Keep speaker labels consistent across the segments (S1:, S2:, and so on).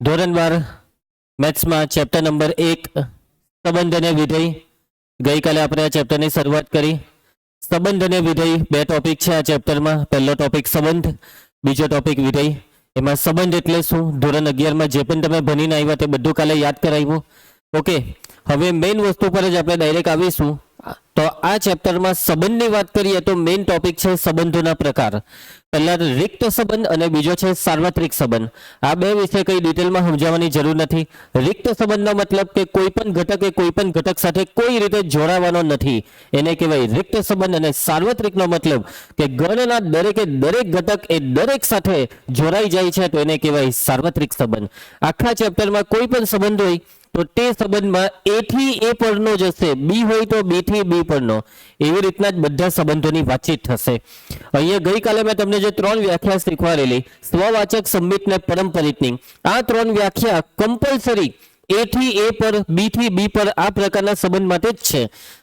S1: ધોરણ 12 મેથ્સમાં chapter number 1 સંબંધ અને વિધેય. ગઈકાલે આપણે આ ચેપ્ટરની શરૂઆત કરી. સંબંધ અને વિધેય બે ટોપિક છે આ ચેપ્ટરમાં. પહેલો ટોપિક સંબંધ, બીજો ટોપિક વિધેય. એમાં સંબંધ એટલે શું, ધોરણ 11માં જે પણ તમે ભણીને આવ્યા તે બધું કાલે યાદ કરાવ્યું. ઓકે, હવે મેઇન વસ્તુ પર જ આપણે ડાયરેક્ટ આવીશું. તો આ ચેપ્ટરમાં સંબંધની વાત કરીએ તો મેઇન ટોપિક છે સંબંધોના પ્રકાર. પહેલા રિક્ત સંબંધ અને બીજો છે સાર્વત્રિક સંબંધ. આ બે વિશે કઈ ડિટેલમાં સમજાવવાની જરૂર નથી. રિક્ત સંબંધનો મતલબ કે કોઈ પણ ઘટક એ કોઈ પણ ઘટક સાથે કોઈ રીતે જોડાવાનો નથી, એને કહેવાય રિક્ત સંબંધ. અને સાર્વત્રિકનો મતલબ કે ગણના દરેકે દરેક ઘટક એ દરેક સાથે જોડાઈ જાય છે, તો એને કહેવાય સાર્વત્રિક સંબંધ. આખા ચેપ્ટરમાં કોઈ પણ સંબંધ હોય તો તે સંબંધમાં એ થી એ પરનો જ હશે, બી હોય તો બી થી બી પરનો. એવી રીતના જ બધા સંબંધોની વાતચીત થશે. અહીંયા ગઈકાલે મેં તમને જે 3 વ્યાખ્યા શીખવાડેલી, સ્વવાચક, સંમિત ને પરંપરિતની, આ 3 વ્યાખ્યા કમ્પલસરી એ થી એ પર, બી થી બી પર આ પ્રકારના સંબંધ માટે જ છે.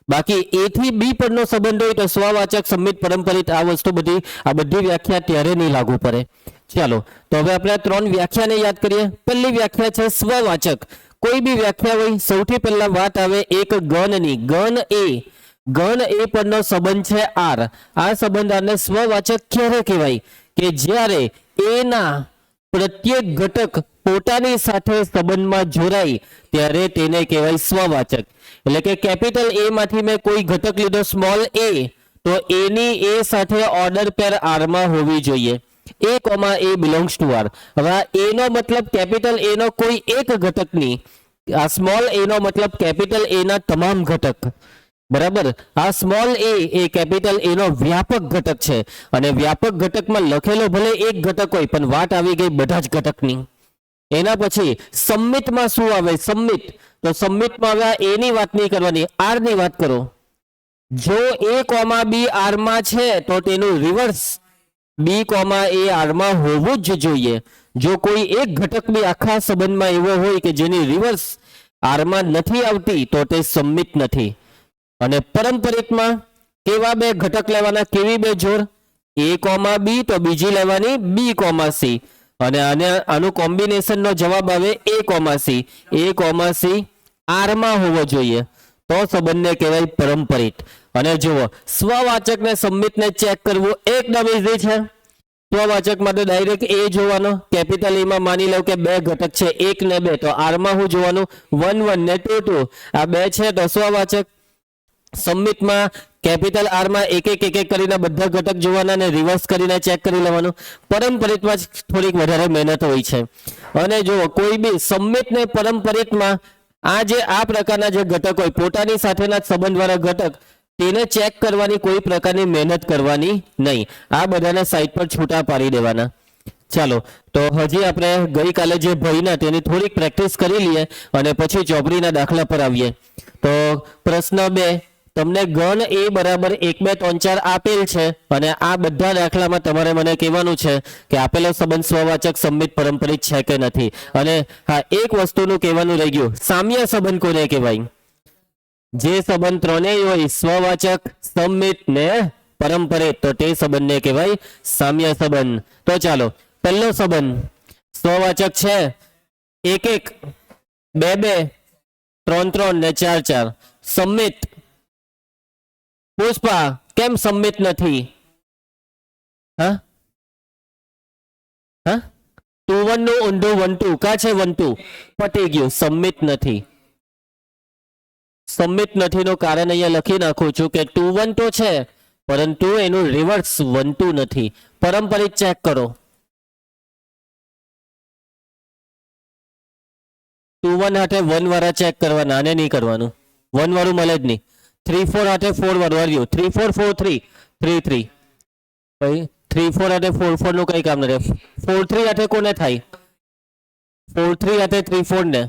S1: બાકી એ થી બી પરનો સંબંધ હોય તો સ્વવાચક, સંમિત, પરંપરિત આ વસ્તુ બધી, આ બધી વ્યાખ્યા ત્યારે નહીં લાગુ પડે. ચાલો, તો હવે આપણે આ 3 વ્યાખ્યાને યાદ કરીએ. પહેલી વ્યાખ્યા છે સ્વવાચક. કોઈ બી વ્યાખ્યા હોય, સૌથી પહેલા વાત આવે એક ગણની. ગણ એ પરનો સંબંધ છે આર. આ સંબંધ આને સ્વવાચક ક્યારે કહેવાય? કે જ્યારે એના પ્રત્યેક ઘટક પોતાની સાથે સંબંધમાં જોડાય ત્યારે તેને કહેવાય સ્વવાચક. એટલે કે કેપિટલ એ માંથી મેં કોઈ ઘટક લીધો સ્મોલ એ, તો એની એ સાથે ઓર્ડર પેર આરમાં હોવી જોઈએ. A comma A belongs to R. હવે આ એ નો મતલબ કેપિટલ એ નો કોઈ એક ઘટક નહીં, આ સ્મોલ એ નો મતલબ કેપિટલ એ ના તમામ ઘટક. બરાબર, આ સ્મોલ એ કેપિટલ એ નો વ્યાપક ઘટક છે. અને વ્યાપક ઘટકમાં લખેલો ભલે એક ઘટક હોય, પણ વાત આવી ગઈ બધા જ ઘટકની. એના પછી સંમિતમાં શું આવે? સંમિત, તો સંમિતમાં હવે એ ની વાત નહીં કરવાની, આર ની વાત કરો. જો એ કોમા બી આર માં છે તો તેનું રિવર્સ બી કોમા એ આરમાં હોવું જ જોઈએ. જો કોઈ એક ઘટક બી આખા સંબંધમાં એવો હોય કે જેની રિવર્સ આરમાં નથી આવતી તો તે સંમિત નથી. અને પરંપરિતમાં કેવા બે ઘટક લેવાના, કેવી બે જોડ? એ કોમા બી તો બીજી લેવાની બી કોમા સી. અને આનું કોમ્બિનેશનનો જવાબ આવે એ કોમા સી. એ કોમા સી આરમાં હોવો જોઈએ, તો સંબંધને કહેવાય પરંપરિત. અને જુઓ, સ્વવાચક ને સંમિત ને ચેક કરવું એકદમ ઈઝી છે. સ્વવાચક માટે ડાયરેક્ટ એ જોવાનો. કેપિટલ એમાં માની લો કે બે ઘટક છે, 1 ને 2, તો આરમાં હું જોવાનું 1 1 ને 2 2. આ બે છે તો સ્વવાચક. સંમિતમાં કેપિટલ આરમાં એક એક કરીને બધા ઘટક જોવાના અને રિવર્સ કરીને ચેક કરી લેવાનું. પરંપરિતમાં થોડીક વધારે મહેનત હોય છે. અને જુઓ, કોઈ બી સંમિત ને પરંપરિતમાં આ પ્રકારના જે ઘટક હોય, પોતાની સાથેના સંબંધવાળા ઘટક, તેને ચેક કરવાની કોઈ પ્રકારની મહેનત કરવાની નહીં. આ બધાને સાઈડ પર છૂટા પાડી દેવાના. ચાલો, તો હજી આપણે ગઈકાલે જે ભણ્યા તેની થોડીક પ્રેક્ટિસ કરી લઈએ અને પછી ચોપડીના દાખલા પર આવીએ. તો પ્રશ્ન 2, તમને ગણ એ બરાબર 1 2 3 4 આપેલ છે અને આ બધા દાખલામાં તમારે મને કહેવાનું છે કે આપેલો સંબંધ સ્વવાચક, સંમિત, પરંપરિત છે કે નથી. અને હા, એક વસ્તુનું કહેવાનું રહી ગયું, સામ્ય સંબંધ કોને કહેવાય? જે સંબંધ ત્રણેય હોય, સ્વવાચક, સંમિત ને પરંપરિત, તો તે સંબંધને કહેવાય સામ્ય સંબંધ. તો ચાલો, પહેલો સંબંધ સ્વવાચક છે 1 1 2 2 3 3 ને 4 4. સંમિત, પુષ્પા કેમ સંમિત નથી? હા હા, 2 1 નું ઊંધું 1 2. કા છે 1 2? પટી ગયું, સંમિત નથી. સંમિત નથીનું કારણ અહીંયા લખી નાખું છું કે 2 1 તો છે, પરંતુ એનું રિવર્સ 1 2 નથી. પરંપરિત ચેક કરો. 2 1 હાથે 1 વાળા ચેક કરવાના, આને નહીં કરવાનું. 1 વાળું મળે જ નહીં. 3 4 હાથે 4 વાળું આવ્યું. 3 4 4 3 3 3. ભાઈ 3 4 હાથે 4 4 નું કઈ કામ નથી. 4 3 હાથે કોને થાય? 4 3 હાથે 3 4 ને,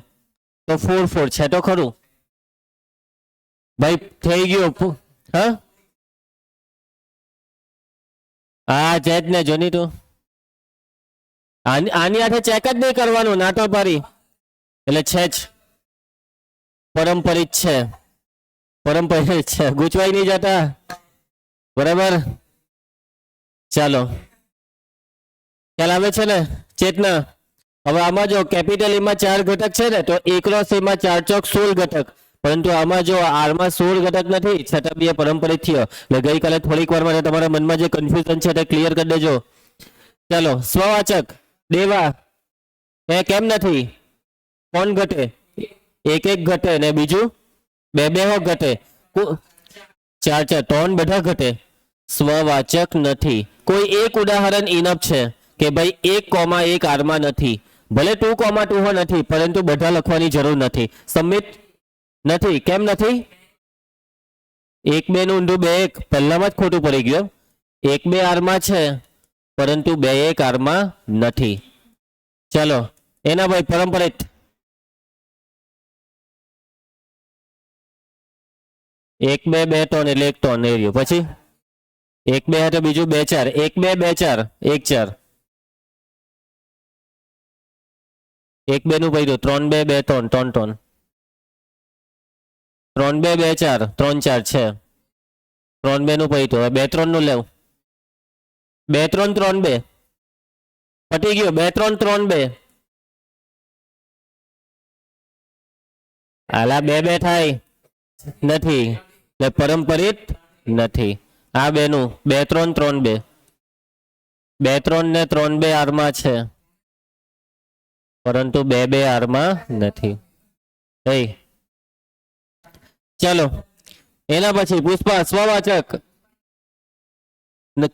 S1: તો 4 4 છે તો ખરું. ભાઈ થઈ ગયું. હા હા, છે જ ને, જોની તું આની હાથે ચેક જ નહીં કરવાનું, નાટો પારી. એટલે છે જ, પરંપરિત છે. પરંપરિત છે, ગૂંચવાઈ નહીં જતા. બરાબર, ચાલો, ખ્યાલ આવે છે ને ચેતના? હવે આમાં જો કેપિટલ એમાં 4 ઘટક છે ને, તો 1 × એમાં 4 ચોક 16 ઘટક, પરંતુ આમાં જો આર માં 16 ઘટક નથી, છતાં બી એ પરંપરિત થયો. એટલે ગઈકાલે થોડીક વાર માટે તમારા મનમાં જે કન્ફ્યુઝન છે તે ક્લિયર કરી દેજો. ચાલો, સ્વવાચક દેવા એ કેમ નથી? કોણ ઘટે? એક ઘટે ને બીજું બે ઘટે, 4 ત્રણ બધા ઘટે. સ્વવાચક નથી. કોઈ એક ઉદાહરણ ઇનફ છે કે ભાઈ 1,1 આરમાં નથી, ભલે 2,2 હો નથી, પરંતુ બધા લખવાની જરૂર નથી. સબમિટ નથી. કેમ નથી? 1 2 નું ઊંધું 2 1 પહેલામાં જ ખોટું પડી ગયું. 1 2 આરમાં છે, પરંતુ 2 1 આરમાં નથી. ચાલો, એના ભાઈ પરંપરિત 1 2 2 3 એટલે 1 3 એ રહ્યું. પછી 1 2 હતો, બીજું 2 4, 1 2 2 4 1 4, 1 2 નું પડ્યું 3 2 2 3 3 3, 3 2 2 4 3 4 છે. 3 2 નું પડ્યું. હવે 2 3 નું લેવું. 2 3 3 2 પટી ગયું. 2 3 3 2 આલા 2 2 થાય નથી, એટલે પરંપરિત નથી. આ બેનું 2 3 3 2, 2 3 ને 3 2 આરમાં છે, પરંતુ 2 2 આરમાં નથી. ચાલો, એના પછી પુષ્પા સ્વવાચક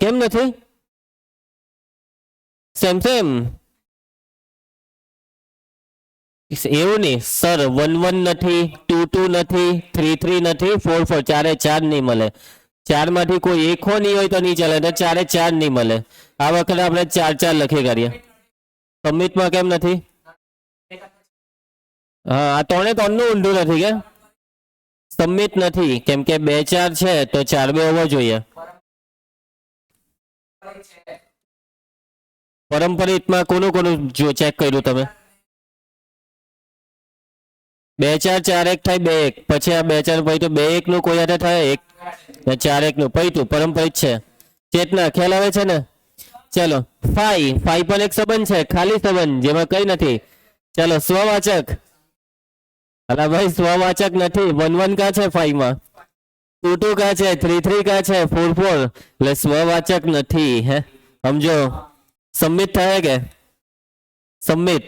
S1: કેમ નથી? સેમ સેમ એવું નહીં સર. 1 1 નથી, 2 2 નથી, 3 3 નથી, 4 4 ચારે 4 નહીં મળે. 4 માંથી કોઈ એક હો નહીં હોય તો નહીં ચાલે, એટલે ચારે 4 નહીં મળે. આ વખતે આપણે 4 4 લખી કરીએ. સબમિટમાં કેમ નથી? હા, આ 3 3 નું ઊંધું નથી કે સબમિટ નથી, કેમ કે 2 4 છે તો 4 2 હોવો જોઈએ. પરંપરિતમાં કોનું કોનું જો ચેક કર્યું તમે? 2 4 4 1 થાય 2 1, પછી આ 2 4 પછી તો 2 1 નું કોઈ હાથે થાય 1 4 1 નું પૈતું પરંપરિત છે. ચેતના ખ્યાલ આવે છે ને? ચલો, 5 પણ એક સંબંધ છે, ખાલી સંબંધ જેમાં કઈ નથી. ચલો, સ્વવાચક. અલા ભાઈ, સ્વવાચક નથી. 1 1 કા છે 5 માં, 2 2 કા છે, 3 3 કા છે, 4 4, એટલે સ્વવાચક નથી. હે સમજો? સબમિટ થાય કે સબમિટ?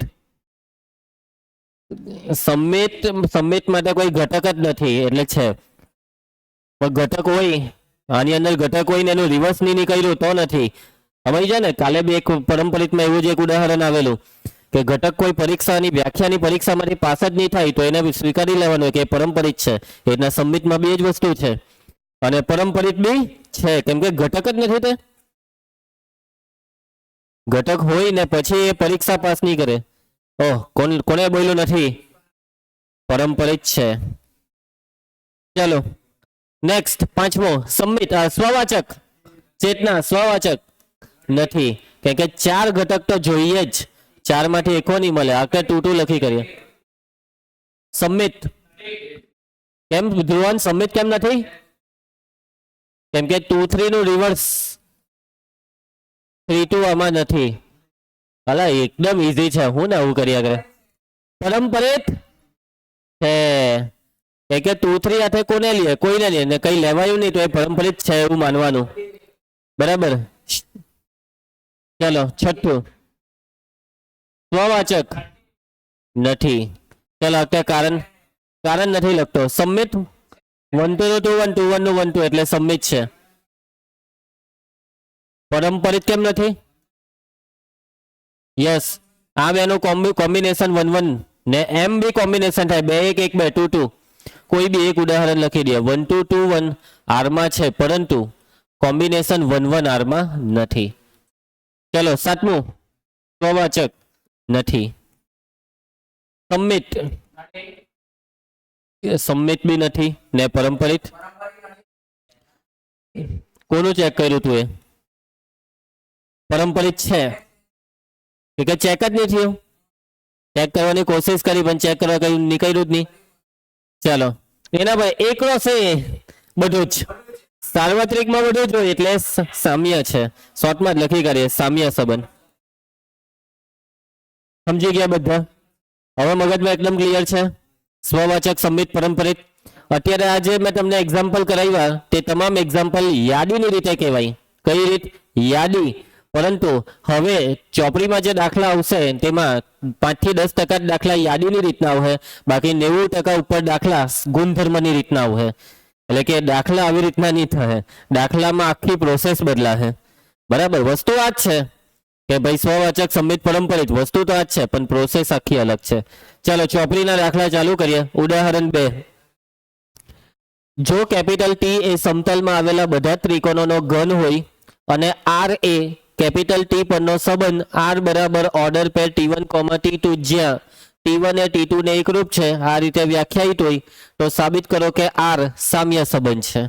S1: સબમિટ માટે કોઈ ઘટક જ નથી, એટલે છે. પણ ઘટક હોય, આની અંદર ઘટક હોય ને એનું રિવર્સ નહીં નીકળ્યું તો નથી. સમજી જાય ને? કાલે બી એક પરંપરિતમાં એવું જ એક ઉદાહરણ આવેલું કે ઘટક કોઈ પરીક્ષાની વ્યાખ્યાની પરીક્ષામાંથી પાસ જ નહીં થાય તો એને સ્વીકારી લેવાનું કે પરંપરિત છે. એના સબમિટમાં બે જ વસ્તુ છે, અને પરંપરિત બી છે, કેમ કે ઘટક જ નથી. તે ઘટક હોય ને પછી એ પરીક્ષા પાસ નહીં કરે. ઓહ, કોને બોલ્યું નથી? પરંપરિત છે. ચાલો, નેક્સ્ટ પાંચમો સબમિટ સ્વવાચક. ચેતના સ્વવાચક નથી, કેમ કે 4 ઘટક તો જોઈએ જ. 4 માંથી એકો નહીં મળે. આખરે 2 2 લખી કરીએ. સબમિટ કેમ ધ્રુવન? સબમિટ કેમ નથી? કેમ કે 2 3 નું રિવર્સ 3 2 આમાં નથી. ભલા એકદમ ઈઝી છે. હું ને આવું કર્યા કરે. પરંપરિત છે કે 2 3 હાથે કોને લે? કોઈને લે ને કઈ લેવાયું નહીં તો એ પરંપરિત છે એવું માનવાનું. બરાબર. ચલો, છઠ્ઠું સ્વવાચક નથી. ચલો, અત્યારે કારણ નથી લખતો. સબમિટ 1 2 2 1 2 1 નું 1 2 એટલે સબમિટ છે. પરંપરિત કેમ નથી? યસ, આ બેનું કોમ્બિનેશન 1 1 ને એમ બી કોમ્બિનેશન થાય 2 1 1 2 2 2. કોઈ બી એક ઉદાહરણ લખી દે. 1 2 2 1 આરમાં છે, પરંતુ કોમ્બિનેશન 1 1 આરમાં નથી. ચલો, સાતમું સ્વવાચક નથી. સબમિટ બી નથી ને પરંપરિત. કોનું ચેક કર્યું તું? એ પરંપરિત છે કે ચેક જ નહીં થયું? ચેક કરવાની કોશિશ કરી પણ ચેક કરવા કઈ નીકળ્યું જ નહીં. ચાલો, એના ભાઈ એકલો છે બધું જ. સાર્વત્રિકમાં બધું જ હોય એટલે સામ્ય છે. શોર્ટમાં જ લખી કરીએ સામ્ય સંબંધ. સમજી ગયા બધા? હવે મગજમાં એકદમ ક્લિયર છે? સ્વવાચક, સંમિત, પરંપરિત. અત્યારે આજે મેં તમને એક્ઝામ્પલ કરાવ્યા તે તમામ એક્ઝામ્પલ યાદીની રીતે કહેવાય. કઈ રીત? યાદી. પરંતુ હવે ચોપડીમાં જે દાખલા આવશે તેમાં 5 થી 10% દાખલા યાદીની રીતના આવશે, બાકી 90% ઉપર દાખલા ગુણધર્મની રીતના આવશે. એટલે કે દાખલા આવી રીતના નહીં થશે, દાખલામાં આખી પ્રોસેસ બદલાશે. બરાબર? વસ્તુ આ જ છે કે ભાઈ સ્વવાચક, સંમિત, પરંપરિત વસ્તુ તો આ જ છે, પણ પ્રોસેસ આખી અલગ છે. ચાલો ચોપડીના દાખલા ચાલુ કરીએ. ઉદાહરણ 2. જો કેપિટલ ટી એ સમતલમાં આવેલા બધા ત્રિકોણોનો ઘન હોય અને આર એ કેપિટલ ટી પરનો સંબંધ આર બરાબર ઓર્ડર પેર T1, T2 જ્યાં T1 એ T2 ને એકરૂપ છે આ રીતે વ્યાખ્યાયિત હોય તો સાબિત કરો કે આર સામ્ય સંબંધ છે.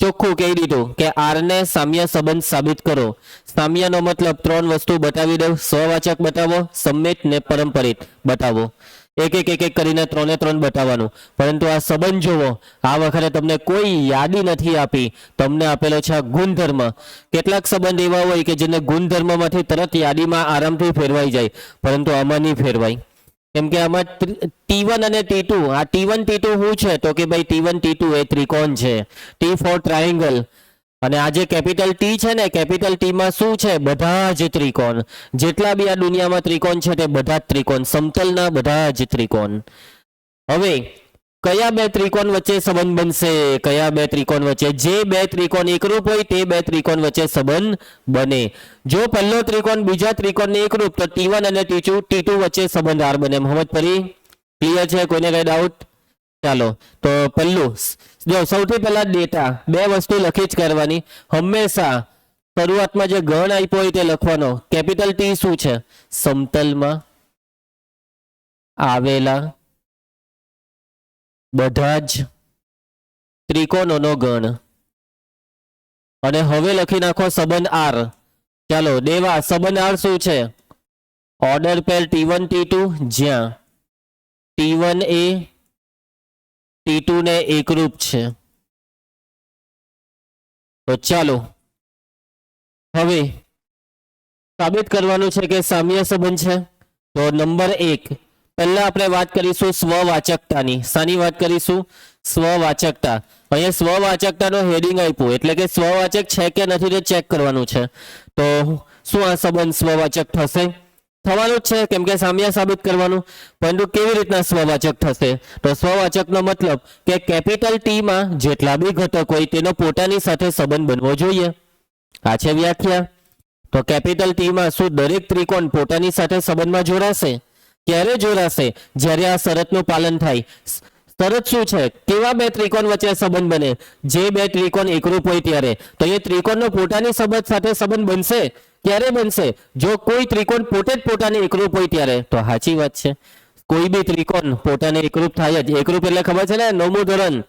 S1: ચોખ્ખું કહી દીધું કે આર ને સામ્ય સંબંધ સાબિત કરો. સામ્યનો મતલબ 3 વસ્તુ બતાવી દઉં. સ્વવાચક બતાવો, સંમિત ને પરંપરિત બતાવો. એક કરીને 3 બતાવવાનું. પરંતુ આ સંબંધ જોવો, આ વખતે તમને કોઈ યાદી નથી આપી, તમને આપેલો છે આ ગુણધર્મ. કેટલાક સંબંધ એવા હોય કે જેને ગુણધર્મમાંથી તરત યાદીમાં આરામથી ફેરવાઈ જાય, પરંતુ આમાં નહીં ફેરવાય. કેમ કે આમાં T1 અને T2, આ T1 T2 શું છે તો કે ભાઈ T1 T2 એ ત્રિકોણ છે, T ફોર ટ્રાયેંગલ. અને આ જે કેપિટલ ટી છે ને, કેપિટલ ટી માં શું છે? બધા જ ત્રિકોણ. જેટલા બી આ દુનિયામાં ત્રિકોણ છે તે બધા જ ત્રિકોણ, સમતલના બધા જ ત્રિકોણ. હવે કયા બે ત્રિકોણ વચ્ચે સંબંધ બનશે? કયા બે ત્રિકોણ વચ્ચે? જે બે ત્રિકોણ એકરૂપ હોય તે બે ત્રિકોણ વચ્ચે સંબંધ બને. જો પહેલો ત્રિકોણ બીજા ત્રિકોણને એકરૂપ તો T1 અને T2 વચ્ચે સંબંધ આર બને. મોહમ્મદ પરી ક્લિયર છે? કોઈને કઈ ડાઉટ? ચાલો તો પહેલું જો સૌથી પહેલા ડેટા, બે વસ્તુ લખી જ કરવાની. હંમેશા શરૂઆતમાં જે ગણ આપ્યો હોય તે લખવાનો. કેપિટલ ટી શું છે? સમતલમાં આવેલા બધા જ ત્રિકોણોનો ગણ. અને હવે લખી નાખો સંબંધ આર. ચાલો દેવા, સંબંધ આર શું છે? ઓર્ડર પેર T1 T2 જ્યાં T1 એ T2 ને એકરૂપ છે. તો ચાલો હવે સાબિત કરવાનું છે કે સામ્ય સંબંધ છે. તો નંબર 1 પહેલા આપણે વાત કરીશું સ્વવાચકતાની. શાની વાત કરીશું? સ્વવાચકતા. અહીંયા સ્વવાચકતાનો હેડિંગ આપ્યું એટલે કે સ્વવાચક છે કે નથી તે ચેક કરવાનું છે. તો શું આ સંબંધ સ્વવાચક થશે? થવાનું જ છે, કેમ કે સામ્ય સાબિત કરવાનું. પરંતુ કેવી રીતના સ્વવાચક થશે? તો સ્વવાચકનો મતલબ કે કેપિટલ ટી માં જેટલા બી ઘટક હોય તેનો પોતાની સાથે સંબંધ બનવો જોઈએ. આ છે વ્યાખ્યા. તો કેપિટલ ટી માં શું દરેક ત્રિકોણ પોતાની સાથે સંબંધમાં જોડાશે? ક્યારે જોડાશે? જ્યારે આ શરતનું પાલન થાય. શરત શું છે? કેવા બે ત્રિકોણ વચ્ચે સંબંધ બને? જે બે ત્રિકોણ એકરૂપ હોય ત્યારે. તો એ ત્રિકોણનો પોતાની સંબંધ સાથે સંબંધ બનશે. ક્યારે બનશે? જો કોઈ ત્રિકોણ પોતે જ પોતાને એકરૂપ હોય ત્યારે. તો સાચી વાત છે, કોઈ બી ત્રિકોણ પોતાને એકરૂપ થાય જ. એકરૂપ એટલે ખબર છે ને, 9મું ધોરણ.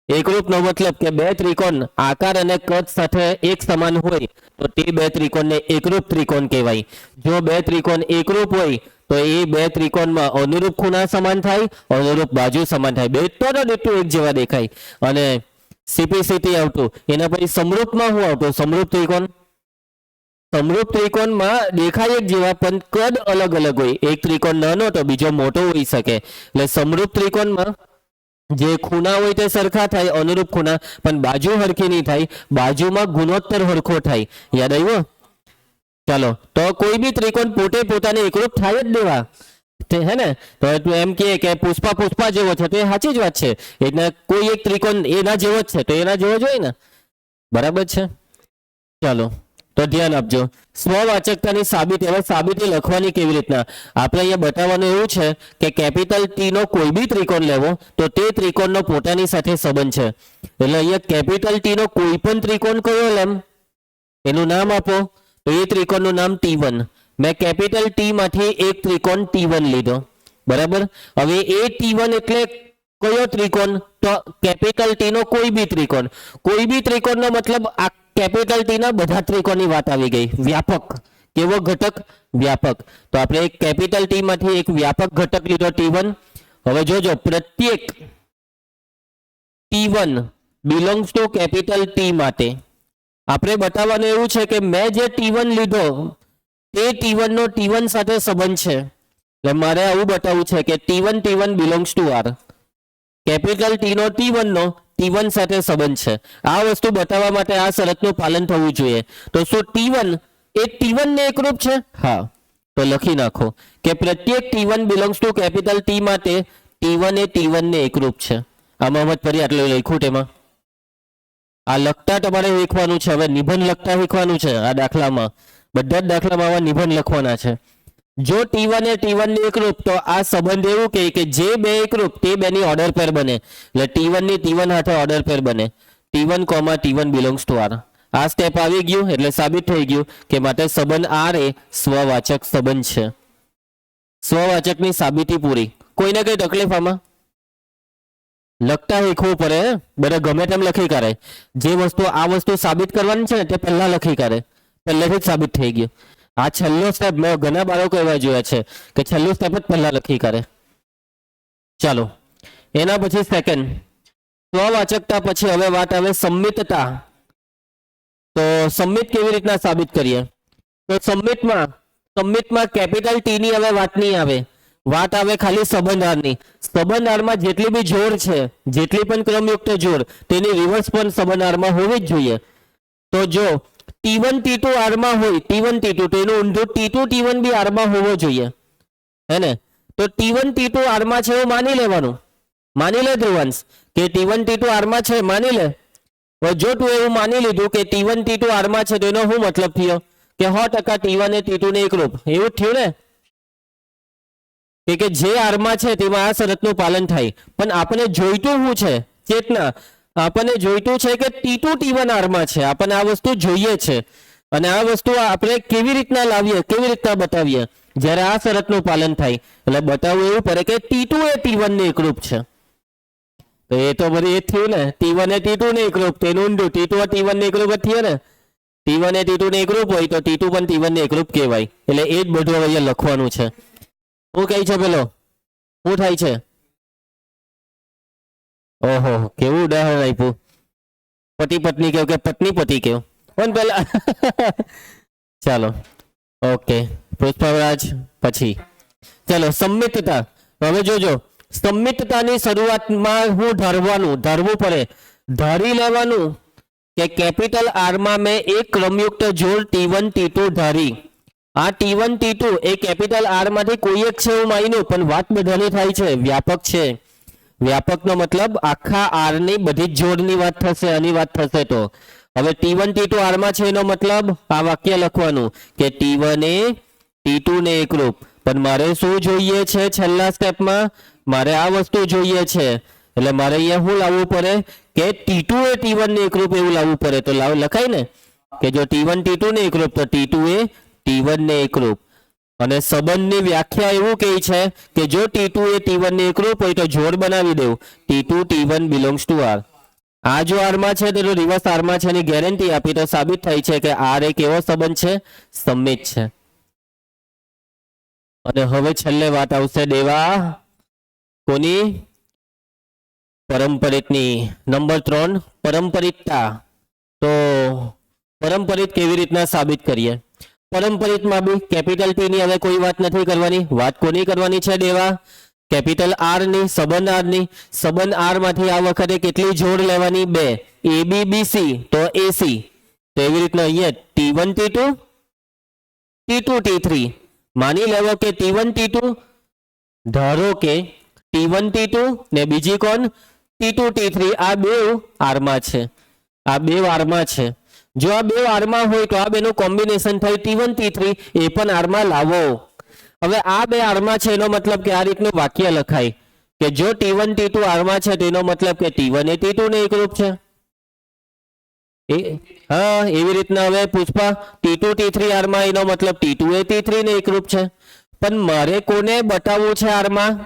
S1: એકરૂપનો મતલબ કે બે ત્રિકોણ આકાર અને કદ સાથે એક સમાન હોય તો તે બે ત્રિકોણને એકરૂપ ત્રિકોણ કહેવાય. જો બે ત્રિકોણ એકરૂપ હોય તો એ બે ત્રિકોણમાં અનુરૂપ ખૂણા સમાન થાય, અનુરૂપ બાજુ સમાન થાય, બે તો એક જેવા દેખાય. અને CPCT આવતું, એના પછી સમરૂપમાં શું આવતું? સમરૂપ ત્રિકોણ. સમરૂપ ત્રિકોણમાં દેખાય એક જેવા પણ કદ અલગ અલગ હોય. એક ત્રિકોણ નાનો તો બીજો મોટો હોઈ શકે. એટલે સમરૂપ ત્રિકોણમાં જે ખૂણા હોય તે સરખા થાય, અનુરૂપ ખૂણા, પણ બાજુ હરખી નહીં થાય. બાજુમાં ગુણોત્તર હરખો થાય. યાદ આવ્યો? ચાલો તો કોઈ બી ત્રિકોણ પોતે પોતાને એકરૂપ થાય જ દેવા હે ને. તો તું એમ કે પુષ્પા જેવો છે તો એ સાચી જ વાત છે. એટલે કોઈ એક ત્રિકોણ એના જેવો જ છે તો એના જેવો જ હોય ને. બરાબર છે? ચાલો તો ધ્યાન આપજો. સ્વવાચકતાની સાબિતી. હવે સાબિતી લખવાની કેવી રીતના? આપણે અહીંયા બતાવવાનું એવું છે કે કેપિટલ ટી નો કોઈ બી ત્રિકોણ લેવો તો તે ત્રિકોણનો પોતાની સાથે સંબંધ છે. એટલે અહીંયા કેપિટલ ટી નો કોઈ પણ ત્રિકોણ કયો લેમ એનું નામ આપો. તો એ ત્રિકોણનું નામ T1. મેં કેપિટલ ટી માંથી એક ત્રિકોણ T1 લીધો. બરાબર? હવે એ T1 એટલે કયો ત્રિકોણ? તો કેપિટલ ટી નો કોઈ બી ત્રિકોણ. કોઈ બી ત્રિકોણનો મતલબ આ કેપિટલ ટી ના બધા ત્રિકોણની વાત આવી ગઈ. વ્યાપક. કેવો ઘટક? વ્યાપક. તો આપણે એક કેપિટલ ટી માંથી એક વ્યાપક ઘટક લીધો T1. હવે જોજો, પ્રત્યેક T1 belongs two capital T માટે આપણે બતાવવાનું એવું છે કે મેં જે T1 લીધો તે T1 નો T1 સાથે સંબંધ છે. એટલે મારે આવું બતાવવું છે કે T1 belongs to R, capital T નો T1 સાથે સંબંધ છે. આ વસ્તુ બતાવવા માટે આ શરતનું પાલન થવું જોઈએ. તો શું T1 એ T1 ને એકરૂપ છે? હા, તો લખી નાખો કે પ્રત્યેક T1 belongs two capital T માટે T1 એ T1 ને એકરૂપ છે. આમાં મત ફરી આટલું લખ્યું તેમાં આ લખતા તમારે શીખવાનું છે. હવે નિબંધ લખતા શીખવાનું છે. આ દાખલામાં બધા જ દાખલામાં આવા નિબંધ લખવાના છે. જો T1 એ T1 ની એકરૂપ તો આ સંબંધ એવું કહે કે જે બે એકરૂપ તે બેની ઓર્ડર પેર બને. એટલે T1 ની T1 સાથે ઓર્ડર પેર બને. T1, T1 belongs to R. આ સ્ટેપ આવી ગયું એટલે સાબિત થઈ ગયું કે માટે સંબંધ આર એ સ્વવાચક સંબંધ છે. સ્વવાચકની સાબિતી પૂરી. કોઈને કઈ તકલીફ આમાં? લખતા શીખવું પડે. બધા ગમે તેમ લખી કાઢે. જે વસ્તુ આ વસ્તુ સાબિત કરવાની છે ને તે પહેલા લખી કાઢે. પહેલેથી જ સાબિત થઈ ગયું. આ છેલ્લો સ્ટેપ મેં ઘણા બાળકો એવા જોયા છે કે છેલ્લું સ્ટેપ જ પહેલા લખી કાઢે. ચાલો એના પછી સેકન્ડ સ્વવાચકતા પછી હવે વાત આવે સંમિતતા. તો સંમિત કેવી રીતના સાબિત કરીએ? તો સંમિતમાં કેપિટલ ટી ની હવે વાત નહીં આવે. વાત આવે ખાલી સંબંધારની. સંબંધારમાં જેટલી બી જોડ છે, જેટલી પણ ક્રમયુક્ત જોડ તેની રિવર્સ પણ સંબંધારમાં હોવી જ જોઈએ. તો જો T1 T2 આરમાં હોય, T1 T2 તો એનું ઊંધું T2 T1 બી આરમાં હોવો જોઈએ, હે ને? તો T1 T2 આરમાં છે એવું માની લેવાનું. માની લે ધ્રુવાંશ કે T1 T2 આરમાં છે, માની લે. જો તું એવું માની લીધું કે T1 T2 આરમાં છે તો એનો શું મતલબ થયો કે 100% T1 એ T2 ને એકરૂપ. એવું જ થયું ને કે જે આરમાં છે તેમાં આ શરતનું પાલન થાય. પણ આપણે જોઈતું શું છે ચેતના? આપણને જોઈતું છે કે T2 T1 આરમાં છે. આપણને આ વસ્તુ જોઈએ છે અને આ વસ્તુ આપણે કેવી રીતના લાવીએ, કેવી રીતના બતાવીએ? જ્યારે આ શરતનું પાલન થાય એટલે બતાવવું એવું પડે કે T2 એ T1 ને એકરૂપ છે. તો એ તો બધી એ જ થયું ને. T1 એ T2 ને એકરૂપ, તેનું ઊંધું T2 એ T1 ને એકરૂપ જ થયું ને. T1 એ T2 ને એકરૂપ હોય તો T2 પણ T1 ને એકરૂપ કહેવાય. એટલે એ જ બધું અહીંયા લખવાનું છે. શું કહે છે પેલો? શું થાય છે? ઓહો, કેવું ઉદાહરણ આપ્યું. પતિ પત્ની કેવું કે પત્ની પતિ કેવું પણ પેલા ચાલો ઓકે પુષ્પરાજ પછી ચાલો સંમિતતા. હવે જોજો સંમિતતાની શરૂઆતમાં હું ધારવું પડે, ધારી લેવાનું કે કેપિટલ આરમાં મેં એક ક્રમયુક્ત જોડ T1 T2 ધારી. આ T1 T2 એ કેપિટલ આર માંથી કોઈ એક છે એવું માન્યું, પણ વાત બધાની થાય છે, વ્યાપક છે. વ્યાપકનો મતલબ આખા આર ની બધી જ જોડની વાત થશે, આની વાત થશે. તો હવે T1 T2 આરમાં છે એનો મતલબ આ વાક્ય લખવાનું કે T1 એ T2 ને એકરૂપ. પણ મારે શું જોઈએ છે? છેલ્લા સ્ટેપમાં મારે આ વસ્તુ જોઈએ છે. એટલે મારે અહીંયા શું લાવવું પડે કે T2 એ T1 ને એકરૂપ એવું લાવવું પડે. તો લખાય ને કે જો T1 T2 ને એકરૂપ તો T2 એ T1 ને એકરૂપ. અને સંબંધની વ્યાખ્યા એવું કહે છે કે જો T2 એ T1 ને એકરૂપ હોય તો જોડ બનાવી દેવું T2 T1 belongs to R. આ જો આરમાં છે તો રિવર્સ આરમાં છે એની ગેરંટી આપી તો સાબિત થાય છે કે આર એ કેવો સંબંધ છે? સંમિત છે. અને હવે છેલ્લે વાત આવશે દેવા કોની? પરંપરિતની. નંબર 3 પરંપરિતતા. તો પરંપરિત કેવી રીતના સાબિત કરીએ? પરંપરિતમાં બી કેપિટલ ટી ની હવે કોઈ વાત નથી કરવાની. વાત કોની કરવાની છે દેવા? કેપિટલ આર ની, સંબંધ આર ની. સંબંધ આર માંથી આ વખતે કેટલી જોડ લેવાની? 2. A B B C તો AC. તો એવી રીતના અહીંયા T1 T2 T2 T3 માની લેવો કે T1 T2 ધારો કે T1 T2 ને બીજી કોણ? T2 T3. આ બે આરમાં છે, આ બે આરમાં છે. જો આ બે આરમાં હોય તો આ બેનું કોમ્બિનેશન થાય T1 T3, એ પણ આરમાં લાવો. હવે આ બે આરમાં છે એનો મતલબ કે આ રીતનું વાક્ય લખાય કે જો T1 T2 આરમાં છે તેનો મતલબ કે T1 એ T2 ને એકરૂપ છે. હા, એવી રીતના હવે પુષ્પા T2 T3 આરમાં એનો મતલબ T2 એ T3 ને એકરૂપ છે. પણ મારે કોને બતાવવું છે આરમાં?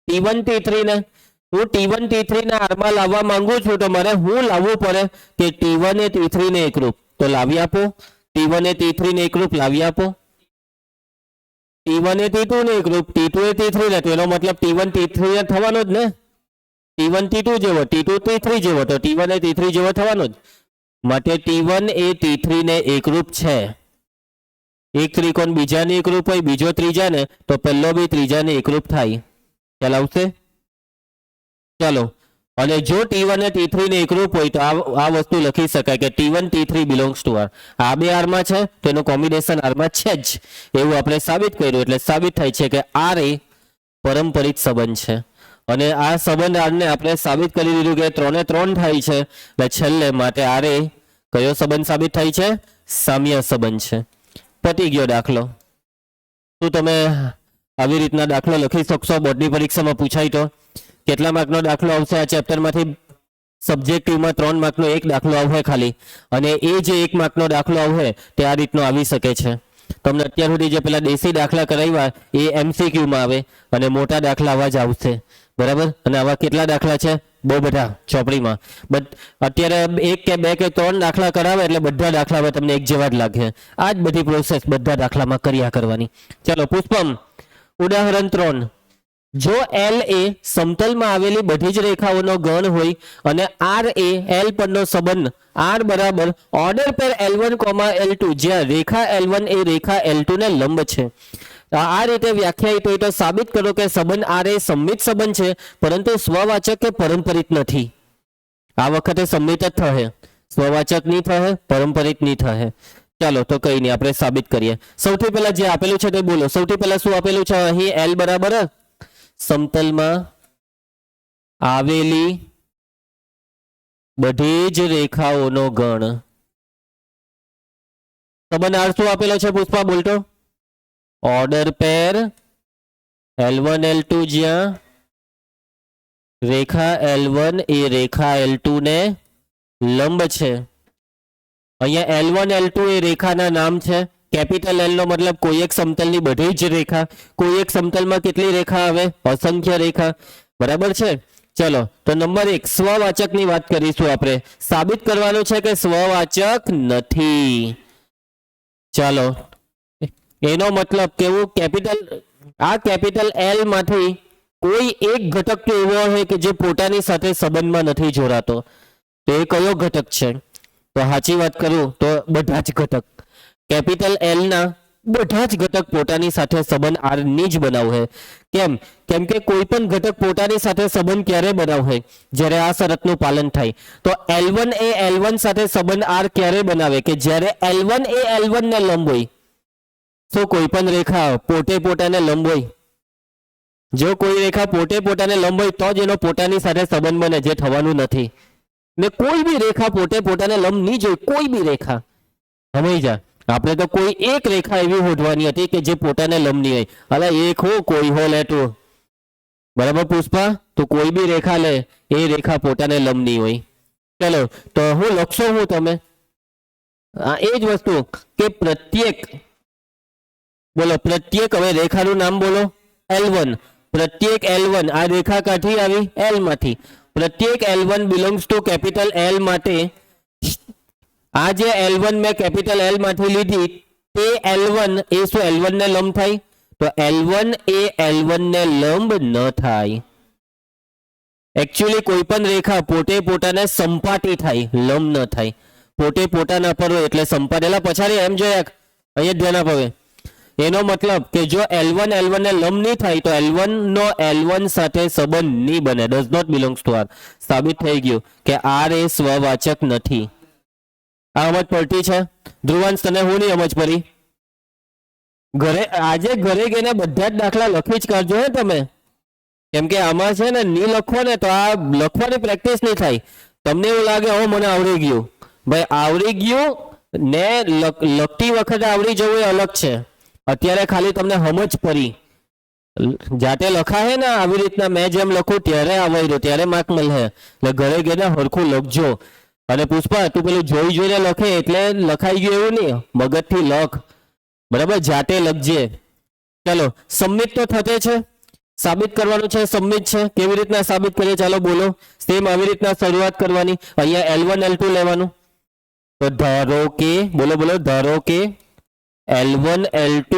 S1: T1 T3 ને. હું T1 T3 ને આરમાં લાવવા માંગુ છું તો મારે હું લાવવું પડે કે T1 એ T3 ને એકરૂપ. તો લાવી આપો. T1 એ T3 ને એકરૂપ લાવી આપો. T1 એ T2 ને એકરૂપ, T2 એ T3 ને. તો એનો મતલબ T1 T3 ને થવાનો જ ને. T1 T2 જેવો, T2 T3 જેવો તો T1 એ T3 જેવો થવાનો જ. માટે T1 એ T3 ને એકરૂપ છે. એક ત્રિકોણ બીજાને એકરૂપ હોય, બીજો ત્રીજાને, તો પહેલો બી ત્રીજાને એકરૂપ થાય. ખ્યાલ આવશે? ચાલો, અને જો T1 અને T3 ને એકરૂપ હોય તો આ વસ્તુ લખી શકાય કે T1 T3 belongs to R. આ બે R માં છે તો એનું કોમ્બિનેશન R માં છે જ, એવું આપણે સાબિત કર્યું. એટલે સાબિત થાય છે કે R એ પરંપરિત સંબંધ છે. અને આ સંબંધ R ને આપણે સાબિત કરી દીધું કે 3 ને 3 થાય છે. એટલે છેલ્લે માટે R એ કયો સંબંધ સાબિત થાય છે? સામ્ય સંબંધ છે. પતી ગયો દાખલો. શું તમે આવી રીતના દાખલો લખી શકશો? બોર્ડની પરીક્ષામાં પૂછાય તો કેટલા માર્કનો દાખલો આવશે? આ ચેપ્ટરમાંથી સબ્જેક્ટિવમાં 3 માર્કનો એક દાખલો આવશે ખાલી, અને એ જે 1 માર્કનો દાખલો આવશે તે આ રીતનો આવી શકે છે. તમને અત્યાર સુધી જે પેલા દેશી દાખલા કરાવ્યા એ MCQમાં આવે, અને મોટા દાખલા આવા જ આવશે. બરાબર? અને આવા કેટલા દાખલા છે? બહુ બધા ચોપડીમાં. અત્યારે 1 કે 2 કે 3 દાખલા કરાવે એટલે બધા દાખલામાં તમને એક જેવા જ લાગે. આ જ બધી પ્રોસેસ બધા દાખલામાં કર્યા કરવાની. ચલો પુષ્પમ, ઉદાહરણ 3. જો L એ સમતલમાં આવેલી બધી જ રેખાઓનો ગણ હોય અને R એ L પરનો સંબંધ R બરાબર ઓર્ડર પેર L1, L2, જ્યાં રેખા L1 એ રેખા L2 ને લંબ છે. આ રીતે વ્યાખ્યાયિત હોય તો સાબિત કરો કે સંબંધ R એ સંમિત સંબંધ છે, પરંતુ સ્વવાચક કે પરંપરિત નથી. આ વખતે સંમિત જ થશે, સ્વવાચક નહીં થશે, પરંપરિત નહીં થશે. ચાલો તો કઈ નહીં, આપણે સાબિત કરીએ. સૌથી પહેલા જે આપેલું છે તે બોલો. સૌથી પહેલા શું આપેલું છે? અહીં L બરાબર સમતલમાં આવેલી બધી જ રેખાઓનો ગણ. સંબંધ R શું આપેલો છે પુષ્પા? બોલતો. ઓર્ડર પેર L1 L2, જ્યાં રેખા L1 એ રેખા L2 ને લંબ છે. અહીંયા L1 L2 એ રેખાના નામ છે. કેપિટલ L નો મતલબ કોઈ એક સમતલની બધી જ રેખા. કોઈ એક સમતલમાં કેટલી રેખા આવે? અસંખ્ય રેખા. બરાબર છે? ચલો તો નંબર 1 સ્વવાચકની વાત કરીશું. આપણે સાબિત કરવાનું છે કે સ્વવાચક નથી. ચાલો, એનો મતલબ કેવું? કેપિટલ L માંથી કોઈ એક ઘટક તો એવો હોય કે જે પોતાની સાથે સંબંધમાં નથી જોડાતો. તો એ કયો ઘટક છે? તો સાચી વાત કરું તો બધા જ ઘટક. કેપિટલ L ના બધા જ ઘટક પોતાની સાથે સંબંધ R ની જ બનાવશે. કેમ? કેમ કે કોઈ પણ ઘટક પોતાની સાથે સંબંધ ક્યારે બનાવશે? જ્યારે આ શરતનું પાલન થાય. તો L1 એ L1 સાથે સંબંધ R ક્યારે બનાવે? કે જ્યારે L1 એ L1 ને લંબ હોય. તો કોઈ પણ રેખા પોતે પોતાને લંબ હોય. જો કોઈ રેખા પોતે પોતાને લંબ હોય તો જ એનો પોતાની સાથે સંબંધ બને, જે થવાનું નથી. ને કોઈ બી રેખા પોતે પોતાને લંબ નહીં જોઈ, કોઈ બી રેખા. સમજી જા, આપણે તો કોઈ એક રેખા એવી શોધવાની હતી કે જે પોતાને લંબ નહીં હોય. અલા એક હો કોઈ હો લે તું. બરાબર પુષ્પા? તો કોઈ બી રેખા લે, એ રેખા પોતાને લંબ નહીં હોય. ચલો તો હું લખશો હું તમે એ જ વસ્તુ કે પ્રત્યેક, બોલો પ્રત્યેક, હવે રેખાનું નામ બોલો. L1. પ્રત્યેક L1 આ રેખા કાઢી આવી L માંથી. પ્રત્યેક L1 belongs to capital L માટે આ જે L1 મેં કેપિટલ L માંથી લીધી તે L1 એ શું L1 ને લંબ થાય? તો L1 એ L1 ને લંબ ન થાય. એકચ્યુઅલી કોઈ પણ રેખા પોતે પોતાને સંપાટી થાય, લંબ ન થાય. પોતે પોતાના પર હોય એટલે સંપાટેલા. પછાડી એમ જોયા, અહીંયા ધ્યાન આપો. એનો મતલબ કે જો L1 ને લંબ નહીં થાય તો L1 નો L1 સાથે સંબંધ નહીં બને. Does not belongs to R. સાબિત થઈ ગયું કે R એ સ્વવાચક નથી. આ સમજ પડતી છે? ધ્રુવાંશ તને હું નહીં સમજ પડી? આજે ઘરે ગઈને બધા જ દાખલા લખી જ કરજો હે તમે. કેમ કે આમાં છે ને નહીં લખો ને તો આ લખવાની પ્રેક્ટિસ નહીં થાય. તમને એવું લાગે હો મને આવડી ગયું. ભાઈ આવડી ગયું ને લખતી વખતે આવડી જવું એ અલગ છે. અત્યારે ખાલી તમને સમજ પડી. જાતે લખાય ને આવી રીતના મેં જેમ લખું ત્યારે આવડ્યું, ત્યારે માર્ક મળે. એટલે ઘરે ગઈને હરખું લખજો. અને પુષ્પા તું પેલું જોઈ જોઈને લખે એટલે લખાઈ ગયું એવું નહીં, મગજથી લખ. બરાબર? જાતે લખજે. ચાલો, સંમિત તો થતે છે, સાબિત કરવાનું છે સંમિત છે. કેવી રીતના સાબિત કરીએ? ચાલો બોલો. સેમ આવી રીતના શરૂઆત કરવાની. અહીંયા L1 L2 લેવાનું. તો ધારો કે, બોલો બોલો, ધારો કે L1 L2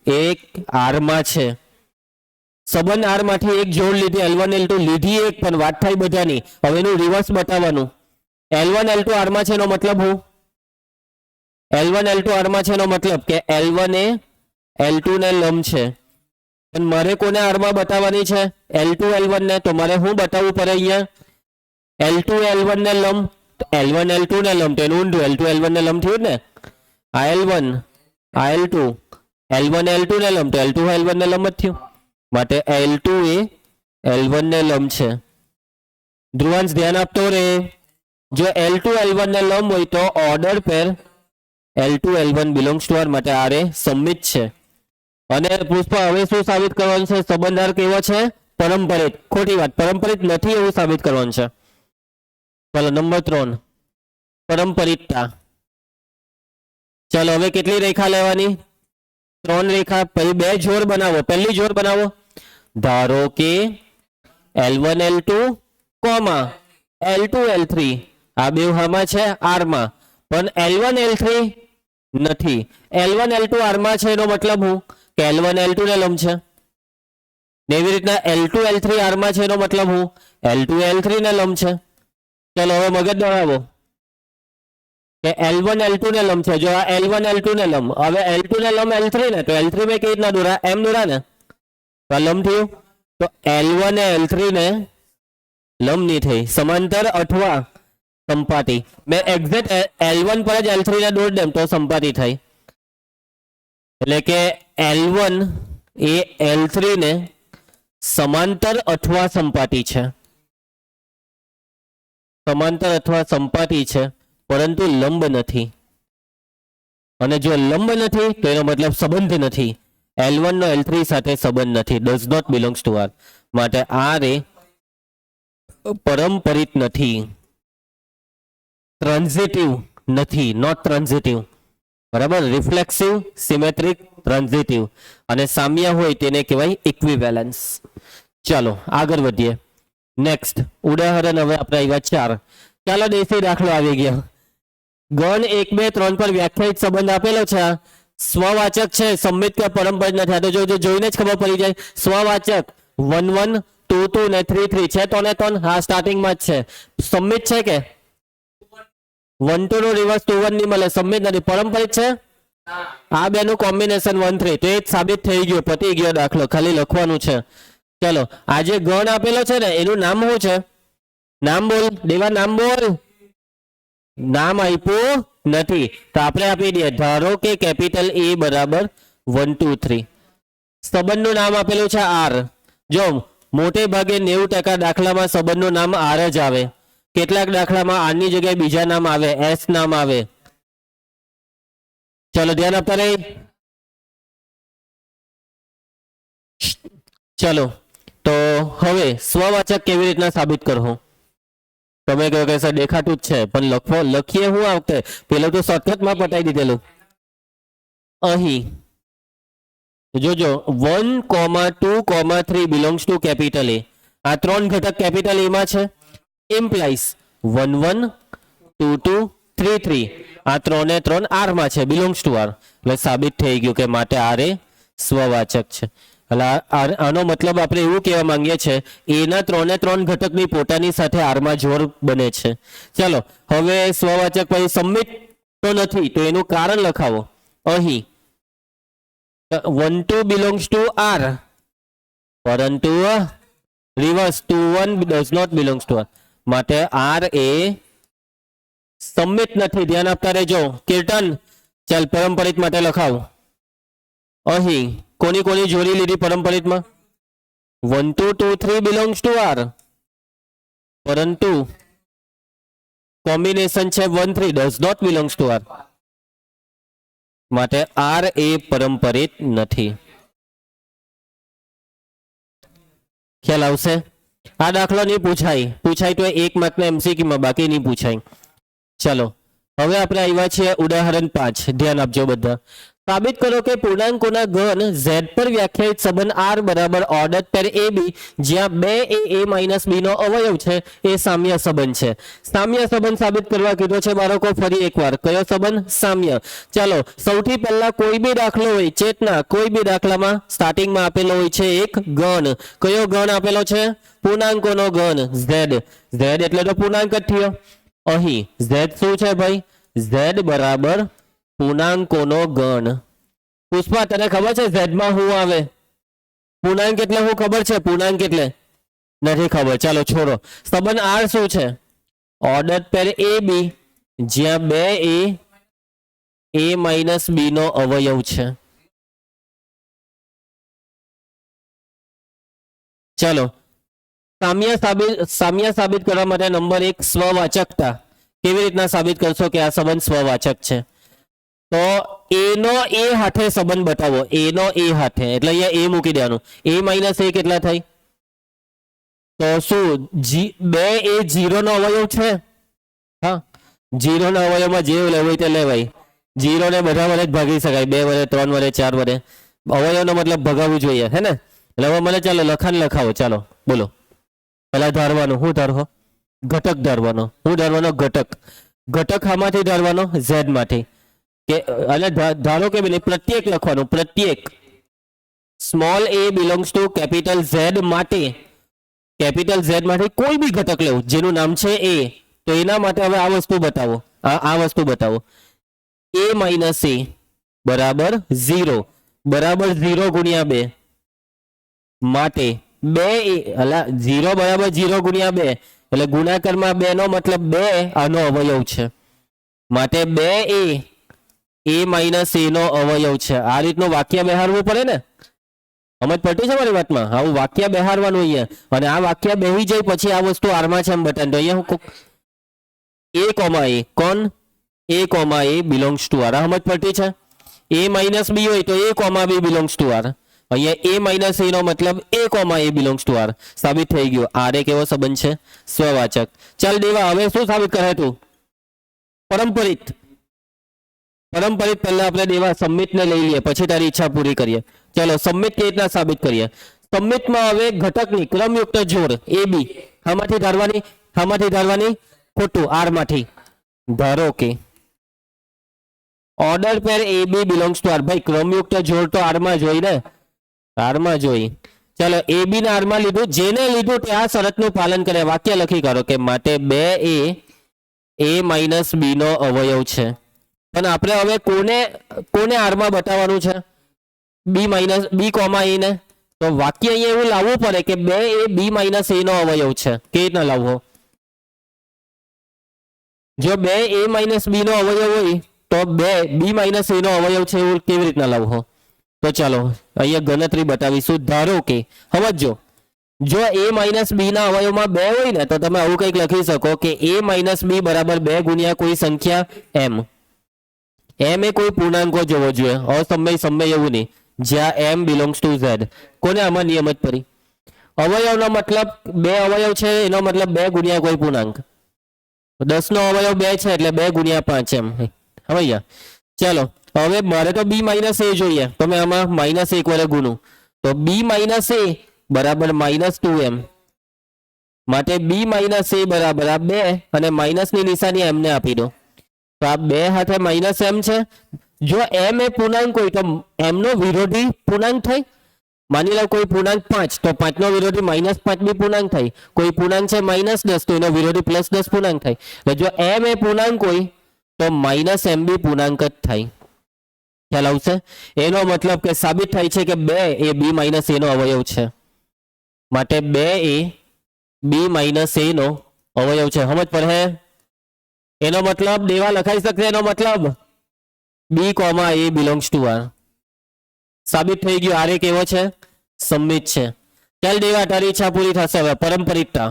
S1: એક R માં છે. સંબંધ R માંથી એક જોડ લીધી, L1 L2 લીધી એક, પણ વાત થાય બધાની. હવે એનું રિવર્સ બતાવવાનું. L1 L2 R માં છે એનો મતલબ હું L1 L2 R માં છે એનો મતલબ કે L1 એ L2 ને લંબ છે, પણ મારે કોને R માં બતાવવાની છે? L2 L1 ને. તો મારે શું બતાવવું પડે અહીંયા? L2 L1 ને લંબ, L1 L2 ને લંબ, તો એનું ઊંધું L2 L1 ને લંબ થયું ને. આ L1 આ L2, L1 L2 ને લંબ, તો L2 L1 ને લંબ જ થયું. માટે L2 એ L1 ને લંબ છે. ધ્રુવાંશ ધ્યાન આપતો રે. જો L2 L1 ને લંબ હોય તો order pair L2 L1 belongs to R, માટે R એ સમમિત છે. અને પુષ્પા હવે શું સાબિત કરવાનું છે? સંબંધ R કેવો છે? પરંપરિત. ખોટી વાત, પરંપરિત નથી એવું સાબિત કરવાનું છે. ચાલો નંબર 3, પરંપરિતતા. ચાલો હવે કેટલી રેખા લેવાની? 3 રેખા. પછી 2 જોડ બનાવો. પહેલી જોડ બનાવો. ધારો કે L1 L2 comma L2 L3, આ બે હામાં છે R માં, પણ L1 L3 નથી. L1 L2 R માં છે એનો મતલબ હું કે L1 L2 ને લંબ છે. એવી રીતના L2 L3 R માં છે એનો મતલબ હું L2 L3 ને લંબ છે. ચાલો હવે મગજ દોડાવો કે L1 L2 ને લંબ છે. જો આ L1 L2 ને લંબ, હવે L2 ને લંબ L3 ને, તો L3 મેં કેવી રીતના દોરા? એમ દોરા ને, તો આ લંબ થયું. તો L1 એ L3 ને લંબ નહીં થઈ, સમાંતર અથવા સંપાતી. મેં એક્ઝેક્ટ L1 પર જ L3 ને દોડ દેમ તો સંપાતી થાય. એટલે કે L1 એ L3 ને સમાંતર અથવા સંપાતી છે. સમાંતર અથવા સંપાતી છે, પરંતુ લંબ નથી. અને જો લંબ નથી તો એનો મતલબ સંબંધ નથી. L1 નો L3 સાથે સંબંધ નથી. Does not belongs to R. માટે R એ પરંપરિત નથી, ટ્રાન્ઝિટિવ નથી, નોટ ટ્રાન્ઝિટિવ. બરાબર. Reflexive, symmetric, transitive. અને સામ્ય હોય તેને કહેવાય ઇક્વિવેલન્સ. ચાલો આગળ વધીએ. નેક્સ્ટ ઉદાહરણ હવે આપણે આવ્યા 4. ચાલો દેશી દાખલો આવી ગયો. ગણ 1 2 3 પર વ્યાખ્યાયિત સંબંધ આપેલો છે. સ્વવાચક છે, સંમિત કે પરંપરિત નથી. આ તો જોઈને જ ખબર પડી જાય. સ્વવાચક 1 1 2 2 ને 3 3 છે. તો ને તો હા સ્ટાર્ટિંગમાં જ છે. સંમિત છે કે 1 2 નો રિવર્સ 2 1 ની મળે, સંમિત નથી. પરંપરિત છે. આ બેનું કોમ્બિનેશન 1 3, તો એ જ સાબિત થઈ ગયો, પતી ગયો દાખલો. ખાલી લખવાનું છે. ચલો આ જે ગણ આપેલો છે ને એનું નામ શું છે? નામ બોલ દેવા, નામ બોલ. નામ આપ્યું નથી તો આપણે આપી દઈએ. ધારો કે કેપિટલ A બરાબર 1 2 3. સંબંધનું નામ આપેલું છે R. જો મોટે ભાગે 90% દાખલામાં સંબંધનું નામ R જ આવે. કેટલાક દાખલામાં R ની જગ્યાએ બીજા નામ આવે, S નામ આવે. ચલો ધ્યાન આપતા રહી. ચલો તો હવે સ્વવાચક કેવી રીતના સાબિત કરો? તમે કહો કે સર દેખાતું જ છે, પણ લખીએ હું આ વખતે? પેલું તો શોર્ટકટમાં પતાવી દીધેલું. અહીં જોજો 1 2 3 બિલોંગ્સ ટુ કેપિટલ A. આ 3 ઘટક કેપિટલ A માં છે. ઇમ્પ્લાઇઝ 1 1 2 2 3 3. આ 3 ને 3 R માં છે, બિલોંગ્સ ટુ R. એટલે સાબિત થઈ ગયું કે માટે R એ સ્વવાચક છે. એટલે આનો મતલબ આપણે એવું કહેવા માંગીએ છીએ એના 3 ને 3 ઘટકની પોતાની સાથે R માં જોડ બને છે. ચાલો હવે સ્વવાચક પછી સંમિત તો નથી, તો એનું કારણ લખાવો. અહીં 1 2 બિલોંગ્સ ટુ R, પરંતુ reverse 2 1 does not belongs to R. માટે R એ સંમિત નથી. ધ્યાન આપતા રહેજો. કીર્તન ચાલ પરંપરિત માટે લખાવ. અહીં કોની કોની જોડી લીધી પરંપરિતમાં? 1 2 2 3 બિલોંગ્સ ટુ R, પરંતુ કોમ્બિનેશન છે 1 3 does not belongs to R. માટે R એ પરંપરિત નથી. ખ્યાલ આવશે? આ દાખલો નહીં પૂછાય તો 1 માર્કના MCQ માં, બાકી નહીં પૂછાય. ચલો હવે આપણે આવ્યા છીએ ઉદાહરણ 5. ધ્યાન આપજો બધા. સાબિત કરો કે પૂર્ણાંકોના ઘન Z પર વ્યાખ્યાયિત સંબંધ R બરાબર ઓર્ડર પેર AB, જ્યાં 2 એ A - B નો અવયવ છે, એ સામ્ય સંબંધ છે. સામ્ય સંબંધ સાબિત કરવા કીધો છે બાળકો. ફરી એકવાર કયો સંબંધ? સામ્ય. ચાલો સૌથી પહેલા કોઈ બી દાખલો હોય, ચેતના કોઈ બી દાખલામાં સ્ટાર્ટિંગમાં આપેલો હોય છે એક ગણ. કયો ગણ આપેલો છે? પૂર્ણાંકોનો ગણ Z. Z એટલે તો પૂર્ણાંક જ થયો. અહીં Z શું છે ભાઈ? Z બરાબર પૂર્ણાંકોનો ગણ. પુષ્પા તને ખબર છે z માં શું આવે? પૂર્ણાંક એટલે શું ખબર છે? પૂર્ણાંક એટલે નથી ખબર, ચાલો છોડો. સંબંધ R શું છે? ઓર્ડર પેર એ બી, જ્યાં બે એ માઇનસ બી નો અવયવ છે. ચાલો સામ્ય સાબિત કરવા માટે નંબર 1 સ્વવાચકતા. કેવી રીતના સાબિત કરશો કે આ સંબંધ સ્વવાચક છે? તો એ નો એ હાથે સંબંધ બતાવો. એ નો એ હાથે એટલે અહીંયા એ મૂકી દેવાનું. a માઇનસ એ કેટલા થાય? તો શું બે એ 0 નો અવયવ છે? હા, 0 ના અવયવમાં જે લેવું હોય તે લેવાય. 0 ને બધા વડે જ ભાગી શકાય, 2 વડે, 3 વડે, 4 વડે. અવયવનો મતલબ ભગાવવું જોઈએ, હે ને? એટલે હવે મને ચાલો લખાણ લખાવો. ચાલો બોલો. પેલા ધારવાનું. શું ધારવો? ઘટક ધારવાનો. શું ધારવાનો? ઘટક. ઘટક આમાંથી ધારવાનો? z માંથી. કે અને ધારો કે બેન પ્રત્યેક લખવાનું. પ્રત્યેક small a belongs two capital z માટે, કેપિટલ z માંથી કોઈ બી ઘટક લેવું જેનું નામ છે a. તો એના માટે હવે આ વસ્તુ બતાવો. આ વસ્તુ બતાવો. a માઇનસ a બરાબર 0 બરાબર 0 ગુણ્યા 2 માટે 2 અલા 0 બરાબર 0 ગુણ્યા 2 એટલે ગુણાકારમાં 2 નો મતલબ 2 આનો અવયવ છે. માટે 2 a માઇનસ a નો અવયવ છે. આ રીતનું વાક્ય બેહારવું પડે ને? સમજ પડતી છે મારી વાતમાં? આવું વાક્ય બેહારવાનું અહીંયા. અને આ વાક્ય બેહી જાય પછી આ વસ્તુ આરમાં છે એમ બતાવે. તો અહીંયા હું a કોમા a, કોણ? a comma a belongs to r. સમજ પડતી છે? a માઇનસ b હોય તો a comma b belongs to r. અહીંયા a માઇનસ a નો મતલબ a comma a belongs to r. સાબિત થઈ ગયું. r એક એવો સંબંધ છે સ્વવાચક. ચાલ દેવા, હવે શું સાબિત કરે તું? પરંપરિત. પરંપરિત પહેલા આપણે દેવા સંમિતને લઈ લઈએ, પછી તારી ઈચ્છા પૂરી કરીએ. ચાલો સંમિત કેવી રીતના સાબિત કરીએ? સંમિતમાં હવે ઘટકની ક્રમયુક્ત જોડ એ બી આમાંથી ધારવાની. આમાંથી ધારવાની? ખોટું, આર માંથી. ધારો કે order pair A B belongs to R. ભાઈ ક્રમયુક્ત જોડ તો આર માં જોઈ ને? આર માં જોઈ. ચાલો એ બી ને આર માં લીધું. જેને લીધું તે આ શરતનું પાલન કરે. વાક્ય લખી કાઢો કે માટે 2 a માઇનસ બી નો અવયવ છે. પણ આપણે હવે કોને આર માં બતાવવાનું છે? બી માઇનસ બી કોમા એ ને. તો વાક્ય અહીંયા એવું લાવવું પડે કે 2 a બી માઇનસ a નો અવયવ છે. કેવી રીતના લાવવો? જો 2 a માઇનસ બી નો અવયવ હોય તો 2 બી માઇનસ a નો અવયવ છે એવું કેવી રીતના લાવવો? તો ચાલો અહીંયા ગણતરી બતાવીશું. ધારો કે સમજો, જો a માઇનસ બી ના અવયવમાં 2 હોય ને તો તમે આવું કંઈક લખી શકો કે a માઇનસ બી બરાબર 2 ગુણ્યા કોઈ સંખ્યા m. m એ કોઈ પૂર્ણાંકો જોવો જોઈએ, અસમય એવું નહીં, જ્યાં m બિલોંગ્સ ટુ z. કોને આમાં નિયમ જ પડી? અવયવનો મતલબ 2 અવયવ છે એનો મતલબ 2 ગુણ્યા કોઈ પૂર્ણાંક. 10 નો અવયવ 2 છે એટલે 2 ગુણ્યા 5 એમ. હવે ચાલો હવે મારે તો બી માઇનસ એ જોઈએ, તો મેં આમાં -1 વડે ગુણું તો બી માઇનસ એ બરાબર -2m. માટે બી માઇનસ એ બરાબર આ 2 અને માઇનસની નિશાની એમને આપી દો. તો આ 2 હાથે માઇનસ m છે. જો m એ પૂર્ણાંક હોય તો m નો વિરોધી પૂર્ણાંક થાય. માની લો કોઈ પૂર્ણાંક 5 તો 5 નો વિરોધી -5 બી પૂર્ણાંક થાય. કોઈ પૂર્ણાંક છે -10 તો એનો વિરોધી +10 પૂર્ણાંક થાય. એટલે જો m એ પૂર્ણાંક હોય તો -m બી પૂર્ણાંક જ થાય. ખ્યાલ આવશે? એનો મતલબ કે સાબિત થાય છે કે 2 એ બી માઇનસ a નો અવયવ છે. માટે 2 એ બી માઇનસ a નો અવયવ છે. સમજ પડે? એનો મતલબ દેવા લખાઈ શકશે. એનો મતલબ B comma a belongs to r. સાબિત થઈ ગયું. આર એક એવો છે સંમિત છે. ચાલ દેવા તારી ઈચ્છા પૂરી થશે. હવે પરંપરિતતા.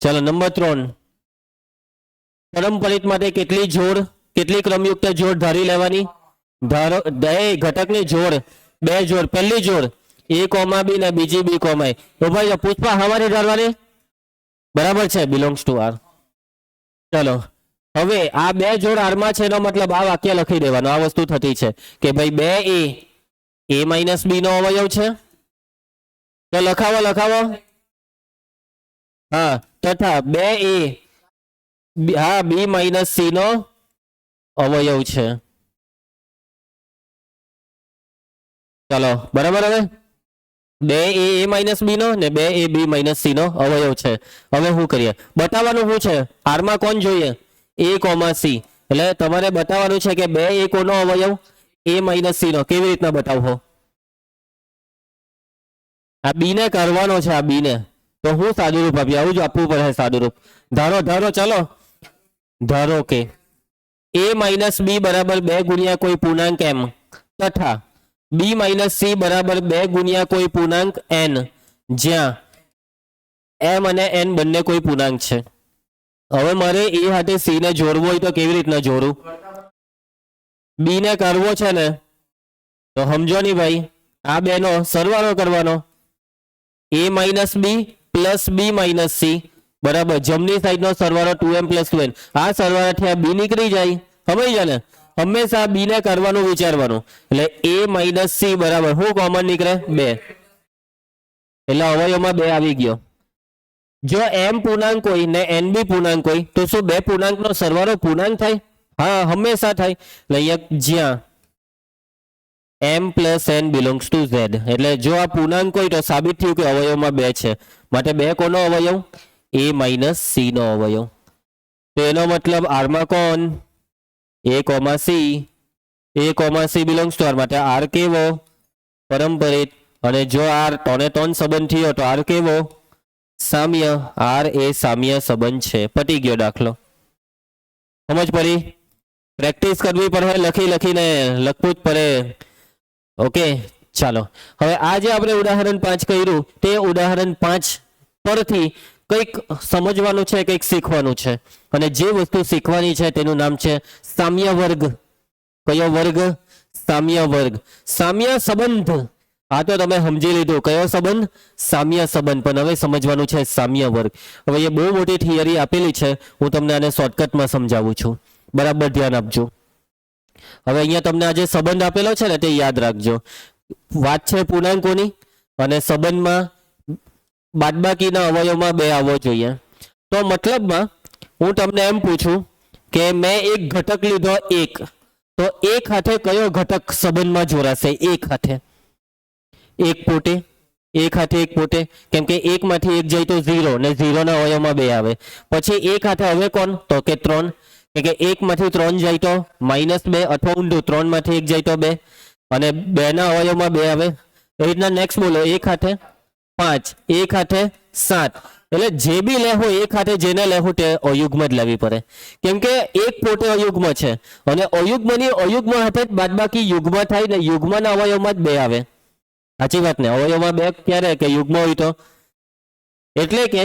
S1: ચાલો નંબર 3. પરંપરિત માટે કેટલી ક્રમયુક્ત જોડ ધારી લેવાની? ધારો ઘટકની જોડ 2 જોડ. પહેલી જોડ a કોમા બી ને બીજી બી કોમા a. તો ભાઈ પુષ્પા હમારી ધારવાની બરાબર છે બિલોંગ્સ ટુ r. ચાલો હવે આ 2 જોડ r માં છે એનો મતલબ આ વાક્ય લખી દેવાનું. આ વસ્તુ થતી છે કે ભાઈ 2 a માઇનસ બી નો અવયવ છે. તો લખાવો. હા, તથા 2 a હા બી માઇનસ સી નો અવયવ છે. ચાલો બરાબર. હવે 2 a માઇનસ બી નો ને 2 a બી માઇનસ સી નો અવયવ છે. હવે શું કરીએ? બતાવવાનું શું છે? આર માં કોણ જોઈએ? a comma C. એટલે તમારે બતાવવાનું છે કે 2 એ કોનો અવયવ a માઇનસ c નો કેવી રીતના બતાવવો આ b ને કરવાનો છે આ b ને તો હું સાદુરૂપ આપી આવું જ આપવું પડે સાદુરૂપ ધારો ચાલો ધારો કે a માઇનસ b બરાબર 2 ગુણ્યા કોઈ પૂર્ણાંક m તથા b માઇનસ c બરાબર 2 ગુણ્યા કોઈ પૂર્ણાંક n જ્યાં m અને n બંને કોઈ પૂર્ણાંક છે હવે મારે a સાથે c ને જોડવું હોય તો કેવી રીતના જોડું b ને કરવો છે ને તો સમજો નહીં ભાઈ આ બેનો સરવાળો કરવાનો a minus b plus b minus c બરાબર જમણી સાઈડનો સરવાળો 2m પ્લસ 2n આ સરવાળાથી આ b નીકળી જાય સમજ ને હંમેશા b ને કરવાનું વિચારવાનું એટલે a માઇનસ c બરાબર શું કોમન નીકળે 2 એટલે અવયવમાં 2 આવી ગયો જો m પૂર્ણાંક હોય ને n બી પૂર્ણાંક હોય તો શું બે પૂર્ણાંકનો સરવાળો પૂર્ણાંક થાય હા હંમેશા થાય એટલે અહીંયા જ્યાં m plus n belongs to z એટલે જો આ પૂર્ણાંક હોય તો સાબિત થયું કે અવયવમાં 2 છે માટે 2 કોનો અવયવ a માઇનસ c નો અવયવ તો એનો મતલબ r માં કોણ a, c belongs to r માટે r કેવો પરંપરિત અને જો r 3 ને 3 સંબંધ થયો તો r કેવો સામ્ય r એ સામ્ય સંબંધ છે પતી ગયો દાખલો સમજ પડી પ્રેક્ટિસ કરવી પડે લખીને લખવું જ પડે ઓકે ચાલો હવે આ જે આપણે ઉદાહરણ 5 કર્યું તે ઉદાહરણ 5 પરથી કંઈક સમજવાનું છે કંઈક શીખવાનું છે અને જે વસ્તુ શીખવાની છે તેનું નામ છે સામ્ય વર્ગ કયો વર્ગ સામ્ય સંબંધ આ તો તમે સમજી લીધું કયો સંબંધ સામ્ય સંબંધ પણ હવે સમજવાનું છે સામ્ય વર્ગ હવે એ બહુ મોટી થિયરી આપેલી છે હું તમને આને શોર્ટકટમાં સમજાવું છું બરાબર ધ્યાન આપજો હવે અહીંયા તમને આ જે સંબંધ આપેલો છે ને તે યાદ રાખજો વાત છે પૂર્ણાંકોની અને સંબંધમાં બાદબાકીના અવયવમાં 2 આવવો જોઈએ તો મતલબમાં હું તમને એમ પૂછું કે મેં એક ઘટક લીધો 1 તો એક હાથે કયો ઘટક સંબંધમાં જોડાશે એક હાથે એક પોતે કેમ કે 1 માંથી 1 જાય તો 0 ને 0 ના અવયવમાં 2 આવે પછી એક હાથે હવે કોણ તો કે 3 કે 1 માંથી 3 જાય તો -2 અથવા ઊંધું 3 માંથી 1 જાય તો 2 અને 2 ના અવયવમાં 2 આવે એ રીતના નેક્સ્ટ બોલો એક હાથે 5 એક હાથે 7 એટલે જે બી લેવું એક હાથે જેને લેવું તે અયુગ્મ જ લેવી પડે કેમ કે એક પોતે અયુગ્મ છે અને અયુગ્મની અયુગ્મ હાથે જ બાદબાકી યુગ્મ થાય ને યુગ્મના અવયવમાં જ 2 આવે સાચી વાત ને અવયવમાં 2 ક્યારે કે યુગ્મ હોય તો એટલે કે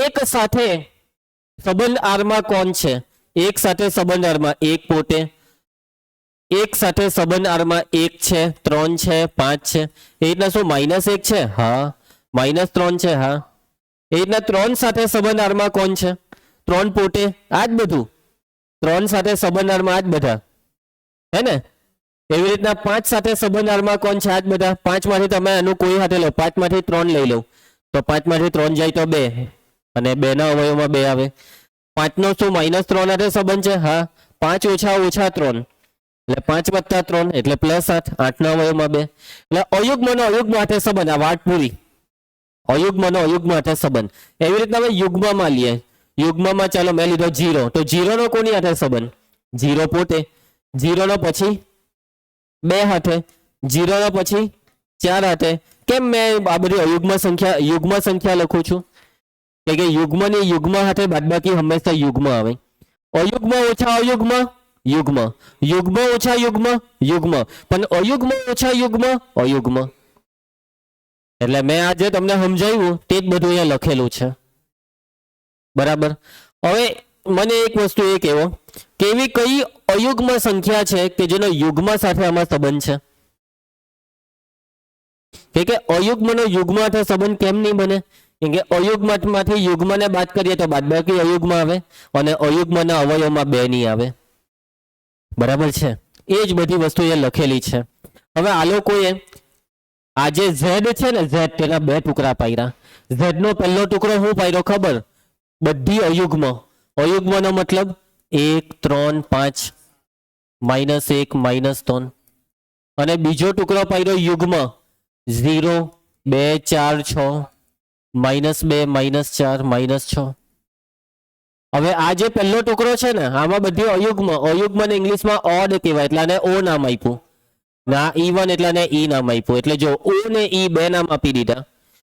S1: એક સાથે સંબંધ r માં કોણ છે એક સાથે સંબંધ r માં એક પોતે એક સાથે સંબંધ r માં 1 છે 3 છે 5 છે એ રીતના શું -1 છે હા -3 છે હા એ રીતના 3 સાથે સંબંધ r માં કોણ છે 3 પોતે આ જ બધું 3 સાથે સંબંધ r માં આ જ બધા હે ને એવી રીતના 5 સાથે સંબંધ r માં કોણ છે આ જ બધા 5 માંથી તમે આનું કોઈ હાથે લો 5 માંથી 3 લઈ લો તો 5 માંથી 3 જાય તો 2 અને 2 ના અવયવમાં 2 આવે 5 નો શું -3 હાથે સંબંધ છે હા 5 ઓછા 3 એટલે 5 વત્તા 3 એટલે +8 8 ના અવયવમાં 2 એટલે અયુગ્મનો અયુગ્મ હાથે સંબંધ આ વાત પૂરી અયુગ્મનો અયુગ્મ હાથે સંબંધ એવી રીતના હવે યુગ્મમાં લઈએ યુગ્મમાં ચાલો મેં લીધો 0 તો 0 નો કોની હાથે સંબંધ 0 પોતે 0 નો પછી 2 હાથે 0 નો પછી 4 હાથે કેમ મેં આ બધી અયુગ્મ સંખ્યા લખું છું કે યુગ્મની યુગ્મ હાથે બાદબાકી હંમેશા યુગ્મ આવે અયુગ્મ ઓછા અયુગ્મ યુગ્મ યુગ્મ ઓછા યુગ્મ પણ અયુગ્મ ઓછા યુગ્મ એટલે મેં આજે તમને સમજાવ્યું તે જ બધું અહીંયા લખેલું છે બરાબર હવે મને એક વસ્તુ એ કહેવો કે એવી કઈ અયુગ્મ સંખ્યા છે કે જેનો યુગ્મ સાથે આમાં સંબંધ છે કે અયુગ્મનો યુગ્મ સાથે સંબંધ કેમ નહીં બને કેમ કે અયુગ્મમાંથી યુગ્મને બાદ કરીએ તો બાદબાકી અયુગ્મ આવે અને અયુગ્મના અવયવમાં 2 નહીં આવે બરાબર છે એ જ બધી વસ્તુ એ લખેલી છે હવે આ લોકોએ આ જે z છે ને z તેના 2 ટુકડા પાડ્યા z નો પહેલો ટુકડો શું પાડ્યો ખબર બધી અયુગ્મનો મતલબ 1 3 5 -1 -3 અને બીજો ટુકડો પાડ્યો યુગ્મ 0 2 4 6 -2 -4 -6 હવે આ જે પહેલો ટુકડો છે ને આમાં બધી અયુગ્મને ઇંગ્લિશમાં ઓડ કહેવાય એટલે આને ઓ નામ આપ્યું, ના E1 એટલે આને ઈ નામ આપ્યું. એટલે જો ઓ ને ઈ બે નામ આપી દીધા.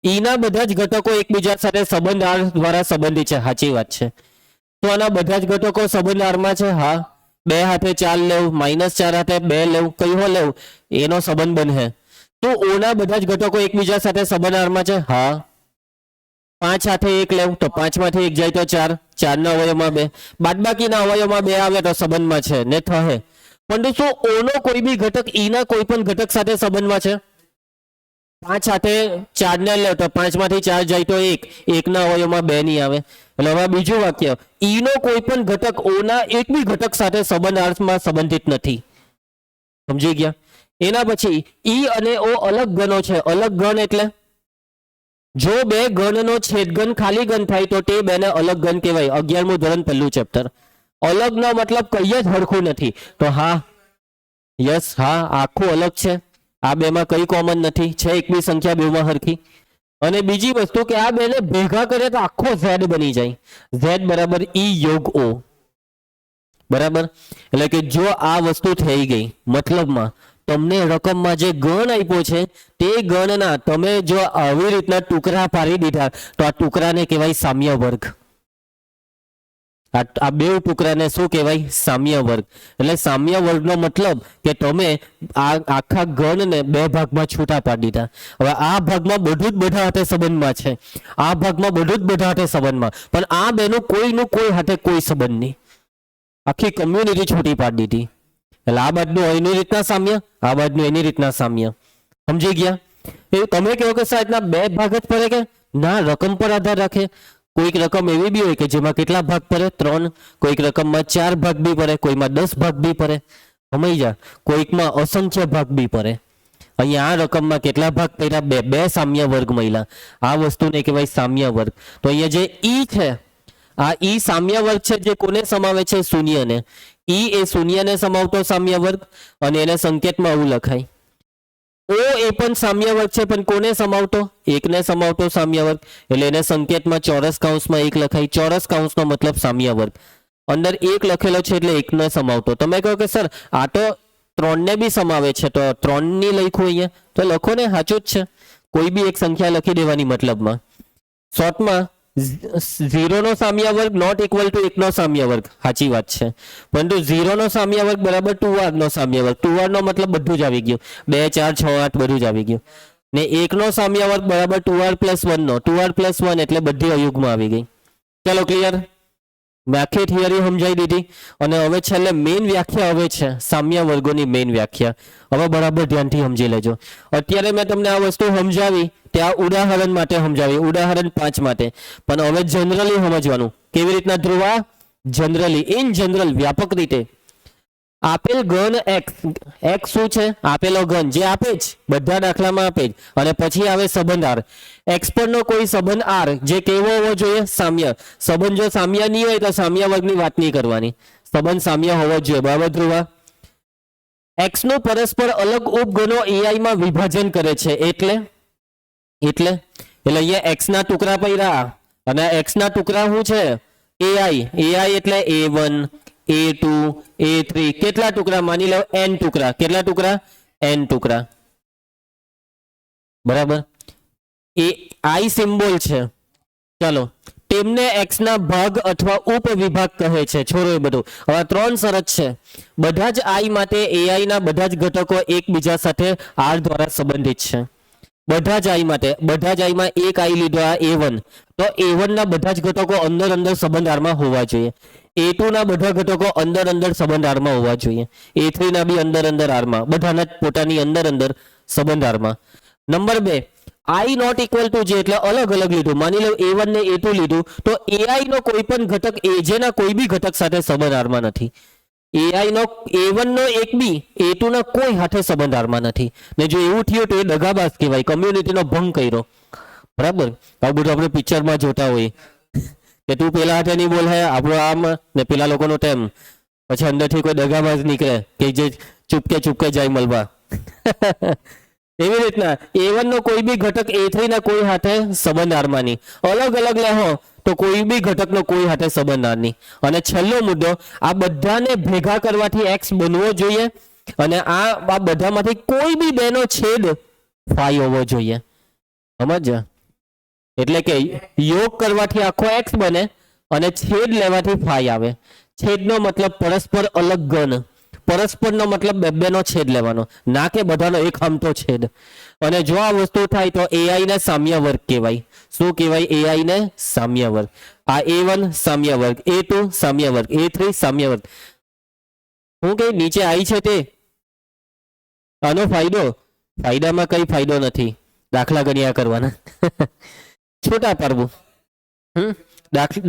S1: ઈ ના બધા જ ઘટકો એકબીજા સાથે સંબંધ આર દ્વારા સંબંધિત છે, સાચી વાત છે. તો આના બધા જ ઘટકો સંબંધ આરમાં છે. હા, 2 હાથે 4 લેવું, -4 હાથે 2 લેવું, કયો લેવું એનો સંબંધ બને. તો ઓ ના બધા જ ઘટકો એકબીજા સાથે સંબંધ આરમાં છે. હા, 5 હાથે 1 લેવું તો 5 માંથી 1 જાય તો 4, 4 ના અવયવમાં 2, બાદબાકીના અવયવમાં 2 આવે તો સંબંધમાં છે ને થશે. પરંતુ શું ઓનો કોઈ બી ઘટક ઈના કોઈ પણ ઘટક સાથે સંબંધમાં છે? 5 હાથે 4 ને લે તો 5 માંથી 4 જાય તો 1 ના અવયવમાં 2 નહીં આવે. એટલે હવે બીજું વાક્ય, ઈનો કોઈ પણ ઘટક ઓના એક બી ઘટક સાથે સંબંધ અર્થમાં સંબંધિત નથી. સમજી ગયા? એના પછી ઈ અને ઓ અલગ ગણો છે. અલગ ગણ એટલે જો બે ગણનો છેદગણ ખાલી ગણ થાય તો તે બેને અલગ ગણ કહેવાય. 11મું ધોરણ પહેલું ચેપ્ટર. અલગ નો મતલબ કઈ જ હરખું નથી. તો હા, યસ, હા, આખું અલગ છે. આ બેમાં કઈ કોમન નથી, છે એક બી સંખ્યા બેમાં હરખી. અને બીજી વસ્તુ કે આ બેને ભેગા કરે તો આખો ઝેડ બની જાય. ઝેડ બરાબર ઈ યોગ ઓ. બરાબર? એટલે કે જો આ વસ્તુ થઈ ગઈ, મતલબમાં તમને રકમમાં જે ગણ આપ્યો છે તે ગણના તમે જો આવી રીતના ટુકડા પાડી દીધા તો આ ટુકડાને કહેવાય સામ્ય વર્ગ. આ બે ટુકડાને શું કહેવાય? સામ્ય વર્ગ. એટલે સામ્ય વર્ગનો મતલબ કે તમે આ આખા ગણને બે ભાગમાં છૂટા પાડી દીધા. હવે આ ભાગમાં બધું જ બધા હાથે સંબંધમાં છે, આ ભાગમાં બધું જ બધા હાથે સંબંધમાં, પણ આ બેનું કોઈનું કોઈ હાથે કોઈ સંબંધ નહીં. આખી કમ્યુનિટી છૂટી પાડી દીધી. એટલે આ બાજુનું એની રીતના સામ્ય, આ બાજુનું એની રીતના સામ્ય. સમજી ગયા? એ તમે કહો કે સાહેબ ના બે ભાગ જ પડે કે ના, રકમ પર આધાર રાખે. કોઈક રકમ એવી બી હોય કે જેમાં કેટલા ભાગ પડે? 3. કોઈક રકમમાં 4 ભાગ બી પડે, કોઈમાં 10 ભાગ બી પડે. સમજી જા? કોઈકમાં અસંખ્ય ભાગ બી પડે. અહીંયા આ રકમમાં કેટલા ભાગ પડ્યા? 2. 2 સામ્ય વર્ગ મળ્યા. આ વસ્તુને કહેવાય સામ્ય વર્ગ. તો અહીંયા જે ઈ છે, આ ઈ સામ્ય વર્ગ છે જે કોને સમાવે છે? શૂન્યને. ઈ એ શૂન્યને સમાવતો સામ્ય વર્ગ અને એને સંકેતમાં આવું લખાય. ઓ એ પણ સામ્ય વર્ગ છે પણ કોને સમાવતો? એકને સમાવતો સામ્ય વર્ગ. એટલે એને સંકેતમાં ચોરસ કૌંસમાં 1 લખાય. ચોરસ કૌંસનો મતલબ સામ્ય વર્ગ. અંદર 1 લખેલો છે એટલે 1ને સમાવતો. તમે કહો કે સર આ તો 3 ને બી સમાવે છે, તો 3 ની લખ્યું અહીંયા, તો લખો ને, સાચું જ છે. કોઈ બી એક સંખ્યા લખી દેવાની મતલબમાં. શોર્ટમાં 0 નો સામ્ય વર્ગ નોટ ઇક્વલ ટુ 1 નો સામ્ય વર્ગ. સાચી વાત છે. પરંતુ 0 નો સામ્ય વર્ગ બરાબર 2r નો સામ્ય વર્ગ. 2r નો મતલબ બધું જ આવી ગયું. 2 4 6 8 બધું જ આવી ગયું. ને 1 નો સામ્ય વર્ગ બરાબર 2r + 1 નો. 2r + 1 એટલે બધી અયુગમાં આવી ગઈ. ચલો ક્લિયર? મેં આખી થિયરી સમજાવી દીધી. અને હવે છેલ્લે મેઇન વ્યાખ્યા હવે છે સામ્ય વર્ગોની મેઇન વ્યાખ્યા. હવે બરાબર ધ્યાનથી સમજી લેજો. અત્યારે મેં તમને આ વસ્તુ સમજાવી ત્યાં ઉદાહરણ માટે સમજાવી, ઉદાહરણ 5 માટે. પણ હવે જનરલી સમજવાનું. કેવી રીતના ધ્રુવા? જનરલી, ઇન જનરલ, વ્યાપક રીતે. આપેલ ગણ x શું છે? આપેલો ગણ જે આપે જ, બધા દાખલામાં આપે જ. અને પછી આવે સંબંધ r. x પરનો કોઈ સંબંધ r જે કેવો હોવો જોઈએ? સામ્ય. સંબંધ જો સામ્ય નહીં હોય તો સામ્ય વર્ગની વાત નહીં કરવાની. સંબંધ સામ્ય હોવો જોઈએ. બરાબર ધ્રુવા? x નું પરસ્પર અલગ ઉપગણો ai માં વિભાજન કરે છે. એટલે અહીંયા x ના ટુકડા પડ્યા અને x ના ટુકડા શું છે? ai એટલે a1 a2 a3. કેટલા ટુકડા? માની લો n ટુકડા. કેટલા ટુકડા? n ટુકડા. બરાબર? એ i સિમ્બોલ છે. ચાલો, તેમને x ના ભાગ અથવા ઉપવિભાગ કહે છે. છોડો એ બધું. હવે 3 શરત છે. બધા જ i માટે ai ના બધા જ ઘટકો એકબીજા સાથે r દ્વારા સંબંધિત છે. બધા જ i માટે, બધા જ i માં એક i લીધો આ a1, તો a1 ના બધા જ ઘટકો અંદર સંબંધ r માં હોવા જોઈએ. a2 ના બધા ઘટકો અંદર સંબંધ r માં હોવા જોઈએ. a3 ના બી અંદર r માં, બધાના પોતાની અંદર સંબંધ r માં. Number 2, i not equal to j એટલે અલગ લીધું. માની લો a1 ને a2 લીધું તો ai નો કોઈ પણ ઘટક aj ના કોઈ બી ઘટક સાથે સંબંધ r માં નથી. ai નો a1 નો એક બી a2 ના કોઈ હાથે સંબંધ r માં નથી. ને જો એવું થયું તો એ દગાબાજ કહેવાય, કમ્યુનિટીનો ભંગ કર્યો. બરાબર? આવું બધું આપણે પિક્ચરમાં જોતા હોઈએ કે તું પેલા હાથે નહીં બોલ, હે આપણો આમ ને પેલા લોકોનો તેમ. પછી અંદરથી કોઈ દગાબાજ નીકળે કે જે ચૂપકે જાય મળવા. એવી રીતના a1 નો કોઈ બી ઘટક a3 ના કોઈ હાથે સંબંધ r માં નહીં. અલગ લેહો તો કોઈ બી ઘટકનો કોઈ હાથે સંબંધ ના નહીં. અને છેલ્લો મુદ્દો, આ બધાને ભેગા કરવાથી x બનવો જોઈએ અને આ બધામાંથી કોઈ બી બેનો છેદ ફાઈ હોવો જોઈએ. સમજ્યા? એટલે કે યોગ કરવાથી આખો x બને અને છેદ લેવાથી ફાઈ આવે. છેદનો મતલબ પરસ્પર અલગ ગણ, પરસ્પરનો મતલબ બે બેનો છેદ લેવાનો, ના કે બધાનો એક હમતો છેદ. અને જો આ વસ્તુ થાય તો AI ને સામ્ય વર્ગ કહેવાય. શું કહેવાય? AI ને સામ્ય વર્ગ. આ A1 સામ્ય વર્ગ, A2 સામ્ય વર્ગ, A3 સામ્ય વર્ગ. હું કઈ નીચે આવી છે તે આનો ફાયદો? ફાયદામાં કઈ ફાયદો નથી. દાખલા ગણ્યા કરવાના. છોટા પાડવું.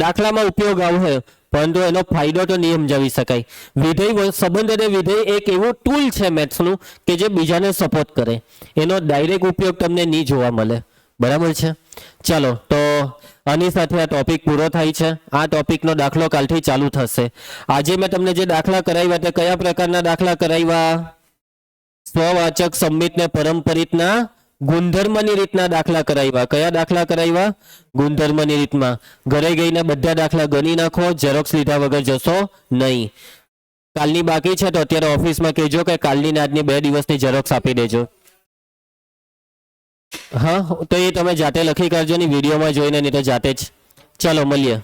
S1: દાખલામાં ઉપયોગ આવશે પરંતુ એનો ફાયદો તો નહીં સમજાવી શકાય. વિધેય સંબંધ અને વિધેય એક એવું ટૂલ છે મેથ્સનું કે જે બીજાને સપોર્ટ કરે. એનો ડાયરેક્ટ ઉપયોગ તમને નહીં જોવા મળે. બરાબર છે? ચાલો, તો આની સાથે આ ટોપિક પૂરો થાય છે. આ ટોપિકનો દાખલો કાલથી ચાલુ થશે. આજે મેં તમને જે દાખલા કરાવ્યા તે કયા પ્રકારના દાખલા કરાવ્યા? સ્વવાચક સંમિત ને પરંપરિતના ગુણધર્મની રીતના દાખલા કરાવ્યા. કયા દાખલા કરાવ્યા? ગુણધર્મની રીતમાં. ઘરે ગઈને બધા દાખલા ગણી નાખો, ઝેરોક્સ લીધા વગર જશો નહીં. કાલની બાકી છે તો અત્યારે ઓફિસમાં કહેજો કે કાલની ને આજની 2 દિવસની ઝેરોક્સ આપી દેજો. હા, તો એ તમે જાતે લખી કાઢજો ને વિડીયોમાં જોઈને, નહીં તો જાતે જ. ચાલો મળીએ.